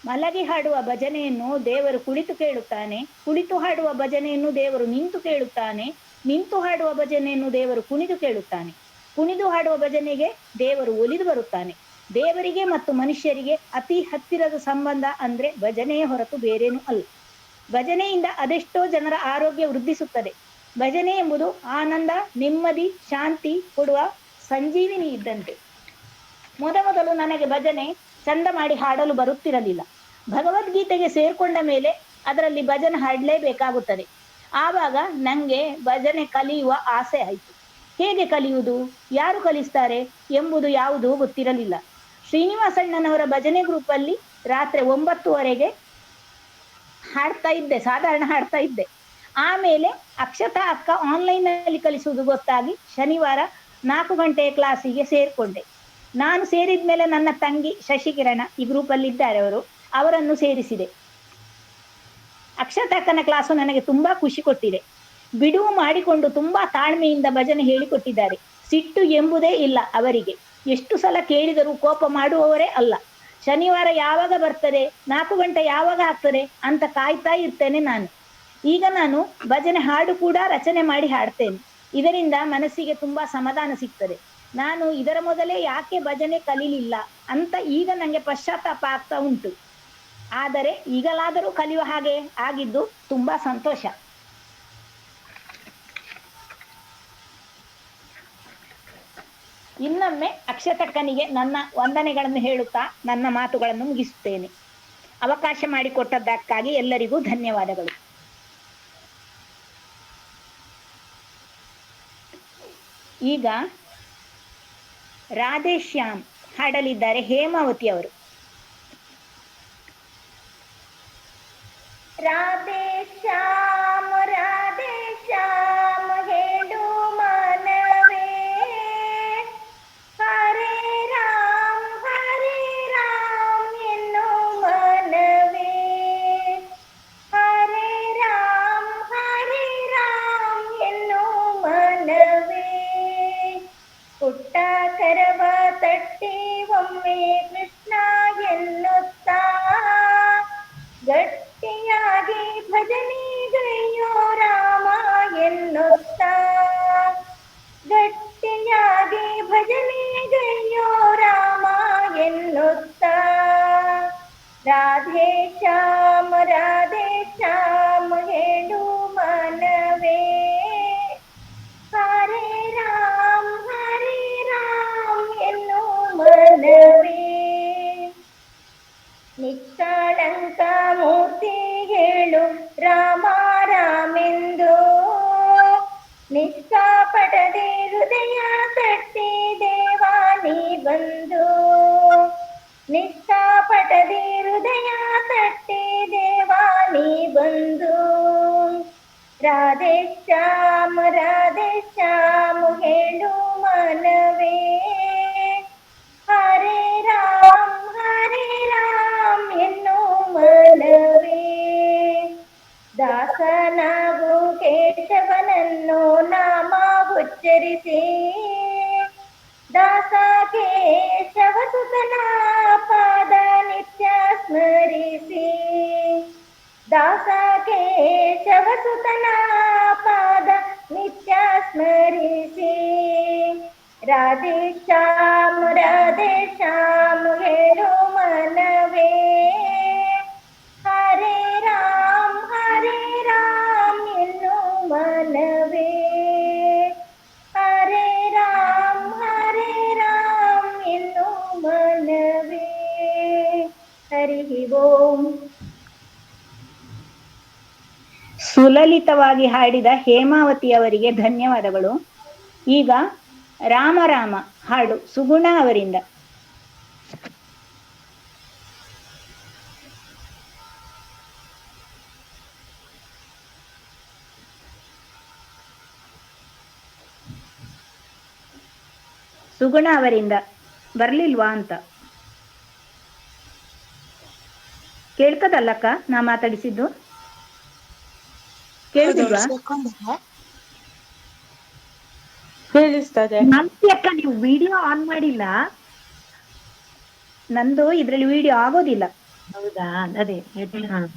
ಮಲಗಿ ಹಾಡುವ ಭಜನೆಯನ್ನು ದೇವರು ಕುಳಿತು ಕೇಳುತ್ತಾನೆ, ಕುಳಿತು ಹಾಡುವ ಭಜನೆಯನ್ನು ದೇವರು ನಿಂತು ಕೇಳುತ್ತಾನೆ, ನಿಂತು ಹಾಡುವ ಭಜನೆಯನ್ನು ದೇವರು ಕುಣಿದು ಕೇಳುತ್ತಾನೆ, ಕುಣಿದು ಹಾಡುವ ಭಜನೆಗೆ ದೇವರು ಒಲಿದು ಬರುತ್ತಾನೆ. ದೇವರಿಗೆ ಮತ್ತು ಮನುಷ್ಯರಿಗೆ ಅತಿ ಹತ್ತಿರದ ಸಂಬಂಧ ಅಂದ್ರೆ ಭಜನೆಯ ಹೊರತು ಬೇರೇನೂ ಅಲ್ಲ. ಭಜನೆಯಿಂದ ಅದೆಷ್ಟೋ ಜನರ ಆರೋಗ್ಯ ವೃದ್ಧಿಸುತ್ತದೆ. ಭಜನೆ ಎಂಬುದು ಆನಂದ, ನೆಮ್ಮದಿ, ಶಾಂತಿ ಕೊಡುವ ಸಂಜೀವಿನಿ ಇದ್ದಂತೆ. ಮೊದಲು ನನಗೆ ಭಜನೆ ಚಂದ ಮಾಡಿ ಹಾಡಲು ಬರುತ್ತಿರಲಿಲ್ಲ. ಭಗವದ್ಗೀತೆಗೆ ಸೇರ್ಕೊಂಡ ಮೇಲೆ ಅದರಲ್ಲಿ ಭಜನೆ ಹಾಡಲೇಬೇಕಾಗುತ್ತದೆ. ಆವಾಗ ನಂಗೆ ಭಜನೆ ಕಲಿಯುವ ಆಸೆ ಆಯಿತು. ಹೇಗೆ ಕಲಿಯುವುದು, ಯಾರು ಕಲಿಸ್ತಾರೆ ಎಂಬುದು ಯಾವುದೂ ಗೊತ್ತಿರಲಿಲ್ಲ. ಶ್ರೀನಿವಾಸಣ್ಣನವರ ಭಜನೆ ಗ್ರೂಪಲ್ಲಿ ರಾತ್ರಿ 9:00ವರೆಗೆ ಹಾಡ್ತಾ ಇದ್ದೆ, ಸಾಧಾರಣ ಹಾಡ್ತಾ ಇದ್ದೆ. ಆಮೇಲೆ ಅಕ್ಷತಾ ಅಕ್ಕ ಆನ್ಲೈನ್ನಲ್ಲಿ ಕಲಿಸುವುದು ಗೊತ್ತಾಗಿ ಶನಿವಾರ 4 ಗಂಟೆಯ ಕ್ಲಾಸಿಗೆ ಸೇರ್ಕೊಂಡೆ. ನಾನು ಸೇರಿದ ಮೇಲೆ ನನ್ನ ತಂಗಿ ಶಶಿಕಿರಣ ಈ ಗ್ರೂಪಲ್ಲಿ ಇದ್ದಾರೆ, ಅವರನ್ನು ಸೇರಿಸಿದೆ. ಅಕ್ಷತಾ ಅಕ್ಕನ ಕ್ಲಾಸು ನನಗೆ ತುಂಬಾ ಖುಷಿ ಕೊಟ್ಟಿದೆ. ಬಿಡುವು ಮಾಡಿಕೊಂಡು ತುಂಬಾ ತಾಳ್ಮೆಯಿಂದ ಭಜನೆ ಹೇಳಿಕೊಟ್ಟಿದ್ದಾರೆ. ಸಿಟ್ಟು ಎಂಬುದೇ ಇಲ್ಲ ಅವರಿಗೆ. ಎಷ್ಟು ಸಲ ಕೇಳಿದರೂ ಕೋಪ ಮಾಡುವವರೇ ಅಲ್ಲ. ಶನಿವಾರ ಯಾವಾಗ ಬರ್ತದೆ, 4 ಗಂಟೆ ಯಾವಾಗ ಆಗ್ತದೆ ಅಂತ ಕಾಯ್ತಾ ಇರ್ತೇನೆ ನಾನು. ಈಗ ನಾನು ಭಜನೆ ಹಾಡು ಕೂಡ ರಚನೆ ಮಾಡಿ ಹಾಡ್ತೇನೆ. ಇದರಿಂದ ಮನಸ್ಸಿಗೆ ತುಂಬಾ ಸಮಾಧಾನ ಸಿಗ್ತದೆ. ನಾನು ಇದರ ಮೊದಲೇ ಯಾಕೆ ಭಜನೆ ಕಲೀಲಿಲ್ಲ ಅಂತ ಈಗ ನಂಗೆ ಪಶ್ಚಾತ್ತಾಪ ಆಗ್ತಾ ಉಂಟು. ಆದರೆ ಈಗಲಾದರೂ ಕಲಿಯುವ ಹಾಗೆ ಆಗಿದ್ದು ತುಂಬಾ ಸಂತೋಷ. ಇನ್ನೊಮ್ಮೆ ಅಕ್ಷತಕ್ಕನಿಗೆ ನನ್ನ ವಂದನೆಗಳನ್ನು ಹೇಳುತ್ತಾ ನನ್ನ ಮಾತುಗಳನ್ನು ಮುಗಿಸುತ್ತೇನೆ. ಅವಕಾಶ ಮಾಡಿಕೊಟ್ಟದ್ದಕ್ಕಾಗಿ ಎಲ್ಲರಿಗೂ ಧನ್ಯವಾದಗಳು. ಈಗ ರಾಧೇಶ್ಯಾಮ್ ಹಾಡಲಿದ್ದಾರೆ ಹೇಮಾವತಿ ಅವರು. ರಾಧೇಶ್ಯಾಮ್ ರಾಧೇಶ್ಯಾಮ್ ಹೇಳು ಮನವೇ, ಹರೇ ರಾಮ್ ಎನ್ನು ಮನವೇ, ಹರೇ ರಾಮ್ ಎನ್ನು ಮನವೇ. ಪುಟ್ಟ ಕರವ ತಟ್ಟಿ ಒಮ್ಮೆ ಕೃಷ್ಣ ಎನ್ನುತ್ತಾ ಗಟ್ಟಿಯಾಗಿ ಭಜನೆಗೈಯೋ ರಾಮ ಎನ್ನುತ್ತಾ, ಗಟ್ಟಿಯಾಗಿ ಭಜನೆಗೈಯೋ ರಾಮ ಎನ್ನುತ್ತಾ. ರಾಧೇ ಶ್ಯಾಮ ಹೇಳು ಮನವೇ, ಹರೇ ರಾಮ್ ಎನ್ನು ಮನವೇ. ನಿಷ್ಕಳಂಕ ಮೂರ್ತಿ ಹೇಳು ರಾಮ ರಾಮೆಂದು, ನಿಷ್ಕಾಪಟದೆ ಹೃದಯ ತಟ್ಟಿ ದೇವಾ ನೀ ಬಂದು, ನಿಷ್ಕಾಪಟದೆ ಹೃದಯ ತಟ್ಟಿ ದೇವಾ ನೀ ಬಂದು. ರಾಧೇ ಶ್ಯಾಮ ಹೇಳು ಮನವೇ, ಹರೇ ರಾಮ್ ಉಚ್ಚರಿಸಿ ದಾಸ ಕೇಶವಸುತನ ಪಾದ ನಿತ್ಯ ಸ್ಮರಿಸಿ ದಾಸ ಕೇಶವಸುತನ ಪಾದ ನಿತ್ಯ ಸ್ಮರಿಸಿ ರಾಧೇ ಶ್ಯಾಮ್ ಹೇಳು ಮನವೇ ಹರೇ ರಾಮ್ ಎನ್ನು ಮನವೇ ಹರೇ ರಾಮ್ ಎನ್ನು ಮನವೇ ಹರಿ ಓಂ. ಸುಲಲಿತವಾಗಿ ಹಾಡಿದ ಹೇಮಾವತಿ ಅವರಿಗೆ ಧನ್ಯವಾದಗಳು. ಈಗ ರಾಮ ರಾಮ ಹಾಡು ಸುಗುಣ ಅವರಿಂದ. ಸುಗುಣ ಅವರಿಂದ ಬರ್ಲಿಲ್ವಾ ಅಂತ ಕೇಳ್ತದಲ್ಲಕ್ಕ ನಾ ಮಾತಾಡಿಸಿದ್ದು? ಕೇಳ್ತಿಲ್ವಾ? ಕೇಳಿಸ್ತದೆ. ನಂತಿ ಅಕ್ಕ ನೀವು ವಿಡಿಯೋ ಆನ್ ಮಾಡಿಲ್ಲ, ನಂದು ಇದ್ರಲ್ಲಿ ವಿಡಿಯೋ ಆಗೋದಿಲ್ಲ. ಹೌದಾ? ಅದೇ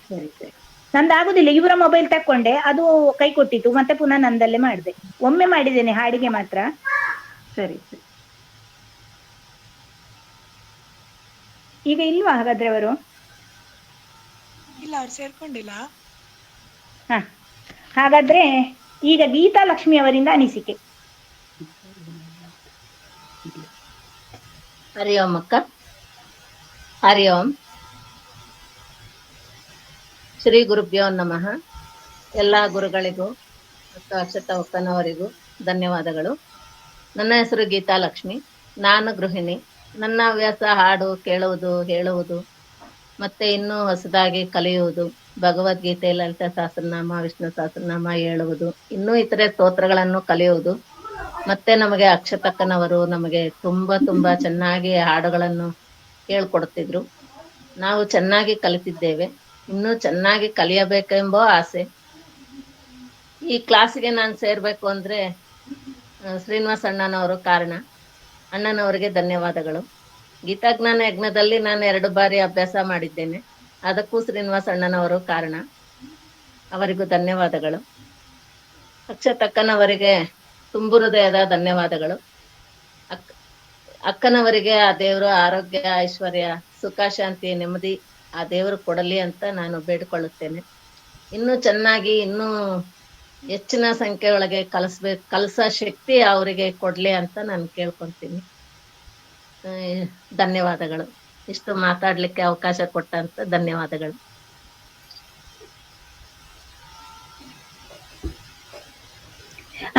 ಸರಿ ಸರಿ. ನಂದು ಆಗುದಿಲ್ಲ, ಇವರ ಮೊಬೈಲ್ ತಕೊಂಡೆ ಅದು ಕೈ ಕೊಟ್ಟಿತ್ತು, ಮತ್ತೆ ಪುನಃ ನಂದಲ್ಲೇ ಮಾಡಿದೆ. ಒಮ್ಮೆ ಮಾಡಿದ್ದೇನೆ ಹಾಡಿಗೆ ಮಾತ್ರ. ಸರಿ ಸರಿ. ಈಗ ಇಲ್ವಾ ಹಾಗಾದ್ರೆ ಅವರು? ಇಲ್ಲ, ಅವ್ರು ಸೇರ್ಕೊಂಡಿಲ್ಲ. ಹ, ಹಾಗಾದ್ರೆ ಈಗ ಗೀತಾ ಲಕ್ಷ್ಮಿ ಅವರಿಂದ ಅನಿಸಿಕೆ. ಹರಿ ಓಂ ಅಕ್ಕ. ಹರಿ ಓಂ. ಶ್ರೀ ಗುರುಭ್ಯೋ ನಮಃ. ಎಲ್ಲ ಗುರುಗಳಿಗೂ ಮತ್ತು ಅಕ್ಷತಾ ಒಕ್ಕನವರಿಗೂ ಧನ್ಯವಾದಗಳು. ನನ್ನ ಹೆಸರು ಗೀತಾ ಲಕ್ಷ್ಮಿ, ನಾನು ಗೃಹಿಣಿ. ನನ್ನ ಹವ್ಯಾಸ ಹಾಡು ಕೇಳುವುದು, ಹೇಳುವುದು, ಮತ್ತೆ ಇನ್ನೂ ಹೊಸದಾಗಿ ಕಲಿಯುವುದು, ಭಗವದ್ಗೀತೆ, ಲಲಿತ ಸಹಸ್ರನಾಮ, ವಿಷ್ಣು ಸಹಸ್ರನಾಮ ಹೇಳುವುದು, ಇನ್ನೂ ಇತರೆ ಸ್ತೋತ್ರಗಳನ್ನು ಕಲಿಯುವುದು. ಮತ್ತೆ ನಮಗೆ ಅಕ್ಷತಕ್ಕನವರು ನಮಗೆ ತುಂಬಾ ಚೆನ್ನಾಗಿ ಹಾಡುಗಳನ್ನು ಹೇಳ್ಕೊಡ್ತಿದ್ರು. ನಾವು ಚೆನ್ನಾಗಿ ಕಲಿತಿದ್ದೇವೆ, ಇನ್ನೂ ಚೆನ್ನಾಗಿ ಕಲಿಯಬೇಕೆಂಬ ಆಸೆ. ಈ ಕ್ಲಾಸಿಗೆ ನಾನು ಸೇರ್ಬೇಕು ಅಂದ್ರೆ ಶ್ರೀನಿವಾಸ ಅಣ್ಣನವರು ಕಾರಣ. ಅಣ್ಣನವರಿಗೆ ಧನ್ಯವಾದಗಳು. ಗೀತಾಜ್ಞಾನ ಯಜ್ಞದಲ್ಲಿ ನಾನು 2 ಬಾರಿ ಅಭ್ಯಾಸ ಮಾಡಿದ್ದೇನೆ, ಅದಕ್ಕೂ ಶ್ರೀನಿವಾಸ ಅಣ್ಣನವರು ಕಾರಣ. ಅವರಿಗೂ ಧನ್ಯವಾದಗಳು. ಅಕ್ಷತಕ್ಕನವರಿಗೆ ತುಂಬು ಹೃದಯದ ಧನ್ಯವಾದಗಳು. ಅಕ್ಕನವರಿಗೆ ಆ ದೇವರು ಆರೋಗ್ಯ, ಐಶ್ವರ್ಯ, ಸುಖ, ಶಾಂತಿ, ನೆಮ್ಮದಿ ಆ ದೇವರು ಕೊಡಲಿ ಅಂತ ನಾನು ಬೇಡಿಕೊಳ್ಳುತ್ತೇನೆ. ಇನ್ನೂ ಚೆನ್ನಾಗಿ, ಇನ್ನೂ ಹೆಚ್ಚಿನ ಸಂಖ್ಯೆ ಒಳಗೆ ಕಲಸ ಶಕ್ತಿ ಅವರಿಗೆ ಕೊಡ್ಲಿ ಅಂತ ನಾನು ಕೇಳ್ಕೊಂತೀನಿ. ಧನ್ಯವಾದಗಳು. ಇಷ್ಟು ಮಾತಾಡ್ಲಿಕ್ಕೆ ಅವಕಾಶ ಕೊಟ್ಟಂತ ಧನ್ಯವಾದಗಳು.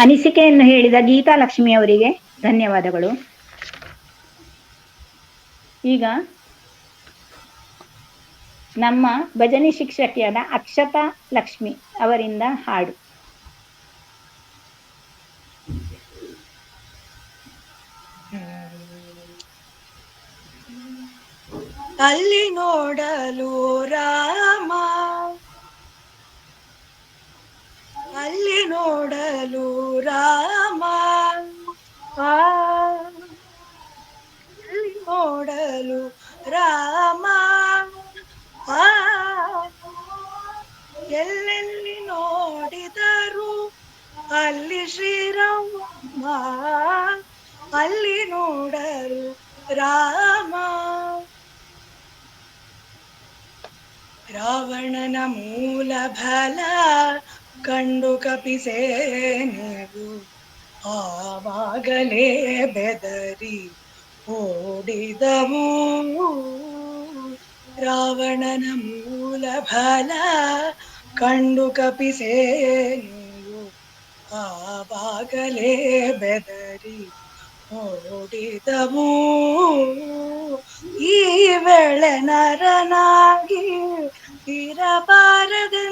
ಅನಿಸಿಕೆಯನ್ನು ಹೇಳಿದ ಗೀತಾ ಲಕ್ಷ್ಮಿ ಅವರಿಗೆ ಧನ್ಯವಾದಗಳು. ಈಗ ನಮ್ಮ ಭಜನೆ ಶಿಕ್ಷಕಿಯಾದ ಅಕ್ಷತಾ ಲಕ್ಷ್ಮಿ ಅವರಿಂದ ಹಾಡು. ಅಲ್ಲಿ ನೋಡಲು ರಾಮ, ಅಲ್ಲಿ ನೋಡಲು ರಾಮ, ಅಲ್ಲಿ ನೋಡಲು ರಾಮ, ಎಲ್ಲೆಲ್ಲಿ ನೋಡಿದರು ಅಲ್ಲಿ ಶ್ರೀರಾಮ, ಅಲ್ಲಿ ನೋಡಲು ರಾಮ. ರಾವಣನ ಮೂಲ ಬಲ ಕಂಡು ಕಪಿಸೇನೆವು, ಆವಾಗಲೇ ಬೆದರಿ ಓಡಿದವು. ರಾವಣನ ಮೂಲ ಬಲ ಕಂಡು ಕಪಿಸೇನೆವು, ಆವಾಗಲೇ ಬೆದರಿ ಓಡಿದವು. ಈ ವೇಳೆ ನರನಾಗಿ ಇರಬಾರದೆಂದೆನಿಸಿ,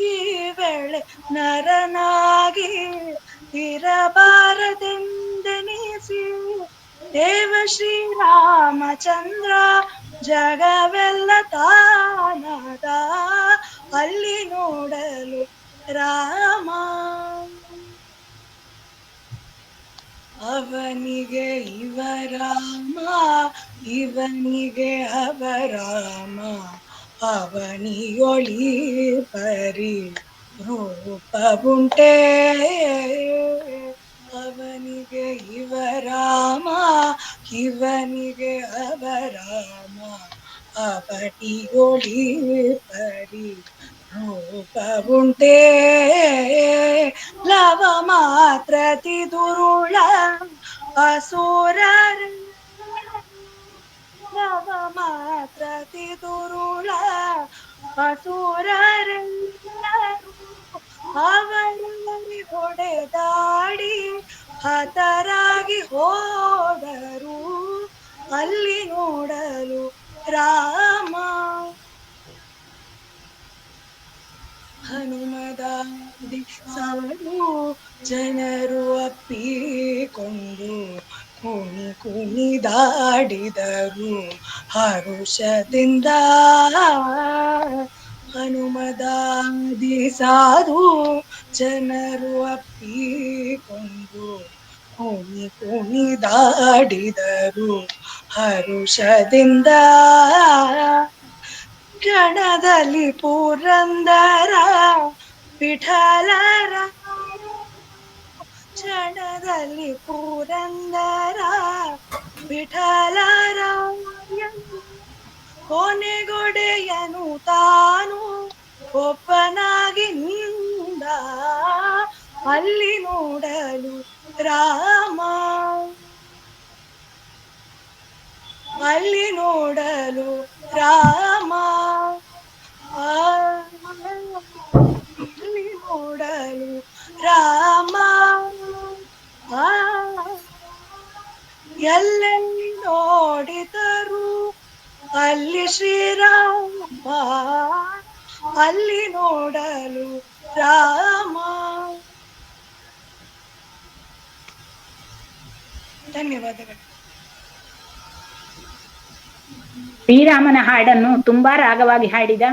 ಈ ವೇಳೆ ನರನಾಗಿ ಇರಬಾರದೆಂದೆನಿಸಿ, ದೇವ ಶ್ರೀರಾಮಚಂದ್ರ ಜಗವೆಲ್ಲ ತಾನದ, ಅಲ್ಲಿ ನೋಡಲು ರಾಮ. ಅವನಿಗೆ ಇವರಾಮ, ಇವನಿಗೆ ಅವರಾಮ, ಅವನಿಯೊಳಿ ಪರಿ ರೂಪವುಂಟೇ. ಅವನಿಗೆ ಇವರಾಮ, ಇವನಿಗೆ ಅವರಾಮ, ಅವನಿಯೊಳಿ ಪರಿ ರೂಪವುಂಟೇ. ಲವ ಮಾತ್ರತಿ ದುರುಳ ಅಸುರರ, ಲವ ಮಾತ್ರತಿ ದುರುಳ ಅಸುರರೆಲ್ಲರೂ ಅವರಲ್ಲಿ ಹೊಡೆದಾಡಿ ಹತರಾಗಿ ಹೋದರು. ಅಲ್ಲಿ ನೋಡಲು ರಾಮ. ಹನುಮದಾದಿ ಸಾಡು ಜನರು ಅಪ್ಪಿಕೊಂಡು ಕುಣಿ ಕುಣಿದಾಡಿದರು ಹರುಷದಿಂದ. ಹನುಮದಾದಿ ಸಾಧು ಜನರು ಅಪ್ಪಿಕೊಂಡು ಕುಣಿ ಕುಣಿದಾಡಿದರು ಹರುಷದಿಂದ. ಕ್ಷಣದಲ್ಲಿ ಪುರಂದರ ವಿಠಲರ, ಕ್ಷಣದಲ್ಲಿ ಪುರಂದರ ವಿಠಲರ ಕೊನೆಗೊಡೆಯನು ತಾನು ಒಬ್ಬನಾಗಿ ನಿಂದ. ಅಲ್ಲಿ ನೋಡಲು ರಾಮ, ಅಲ್ಲಿ ನೋಡಲು ರಾಮ, ಅಲ್ಲಿ ನೋಡಲು ರಾಮ. ಎಲ್ಲೆಲ್ಲಿ ನೋಡಿದರು ಅಲ್ಲಿ ಶ್ರೀರಾಮ, ಅಲ್ಲಿ ನೋಡಲು ರಾಮ. ಧನ್ಯವಾದಗಳು. ಶ್ರೀರಾಮನ ಹಾಡನ್ನು ತುಂಬಾ ರಾಗವಾಗಿ ಹಾಡಿದ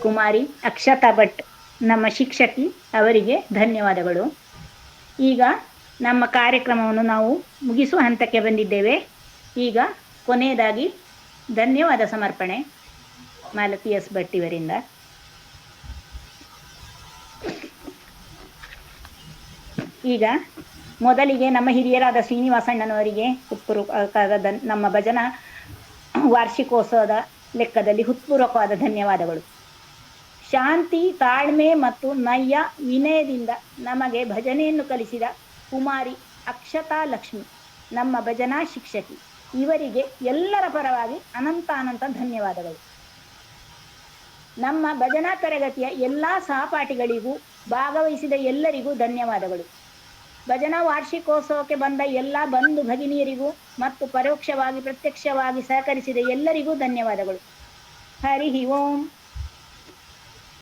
ಕುಮಾರಿ ಅಕ್ಷತಾ ಭಟ್ ನಮ್ಮ ಶಿಕ್ಷಕಿ, ಅವರಿಗೆ ಧನ್ಯವಾದಗಳು. ಈಗ ನಮ್ಮ ಕಾರ್ಯಕ್ರಮವನ್ನು ನಾವು ಮುಗಿಸುವ ಹಂತಕ್ಕೆ ಬಂದಿದ್ದೇವೆ. ಈಗ ಕೊನೆಯದಾಗಿ ಧನ್ಯವಾದ ಸಮರ್ಪಣೆ ಮಾಲತಿ ಎಸ್ ಭಟ್ ಇವರಿಂದ. ಈಗ ಮೊದಲಿಗೆ ನಮ್ಮ ಹಿರಿಯರಾದ ಶ್ರೀನಿವಾಸಣ್ಣನವರಿಗೆ ನಮ್ಮ ಭಜನಾ ವಾರ್ಷಿಕೋತ್ಸವದ ಲೆಕ್ಕದಲ್ಲಿ ಹೃತ್ಪೂರ್ವಕವಾದ ಧನ್ಯವಾದಗಳು. ಶಾಂತಿ, ತಾಳ್ಮೆ ಮತ್ತು ನಯ್ಯ ವಿನಯದಿಂದ ನಮಗೆ ಭಜನೆಯನ್ನು ಕಲಿಸಿದ ಕುಮಾರಿ ಅಕ್ಷತಾ ಲಕ್ಷ್ಮಿ ನಮ್ಮ ಭಜನಾ ಶಿಕ್ಷಕಿ, ಇವರಿಗೆ ಎಲ್ಲರ ಪರವಾಗಿ ಅನಂತ ಧನ್ಯವಾದಗಳು. ನಮ್ಮ ಭಜನಾ ತರಗತಿಯ ಎಲ್ಲ ಸಹಪಾಠಿಗಳಿಗೂ ಭಾಗವಹಿಸಿದ ಎಲ್ಲರಿಗೂ ಧನ್ಯವಾದಗಳು. ಭಜನಾ ವಾರ್ಷಿಕೋತ್ಸವಕ್ಕೆ ಬಂದ ಎಲ್ಲ ಬಂಧು ಭಗಿನಿಯರಿಗೂ ಮತ್ತು ಪರೋಕ್ಷವಾಗಿ ಪ್ರತ್ಯಕ್ಷವಾಗಿ ಸಹಕರಿಸಿದ ಎಲ್ಲರಿಗೂ ಧನ್ಯವಾದಗಳು. ಹರಿ ಓಂ.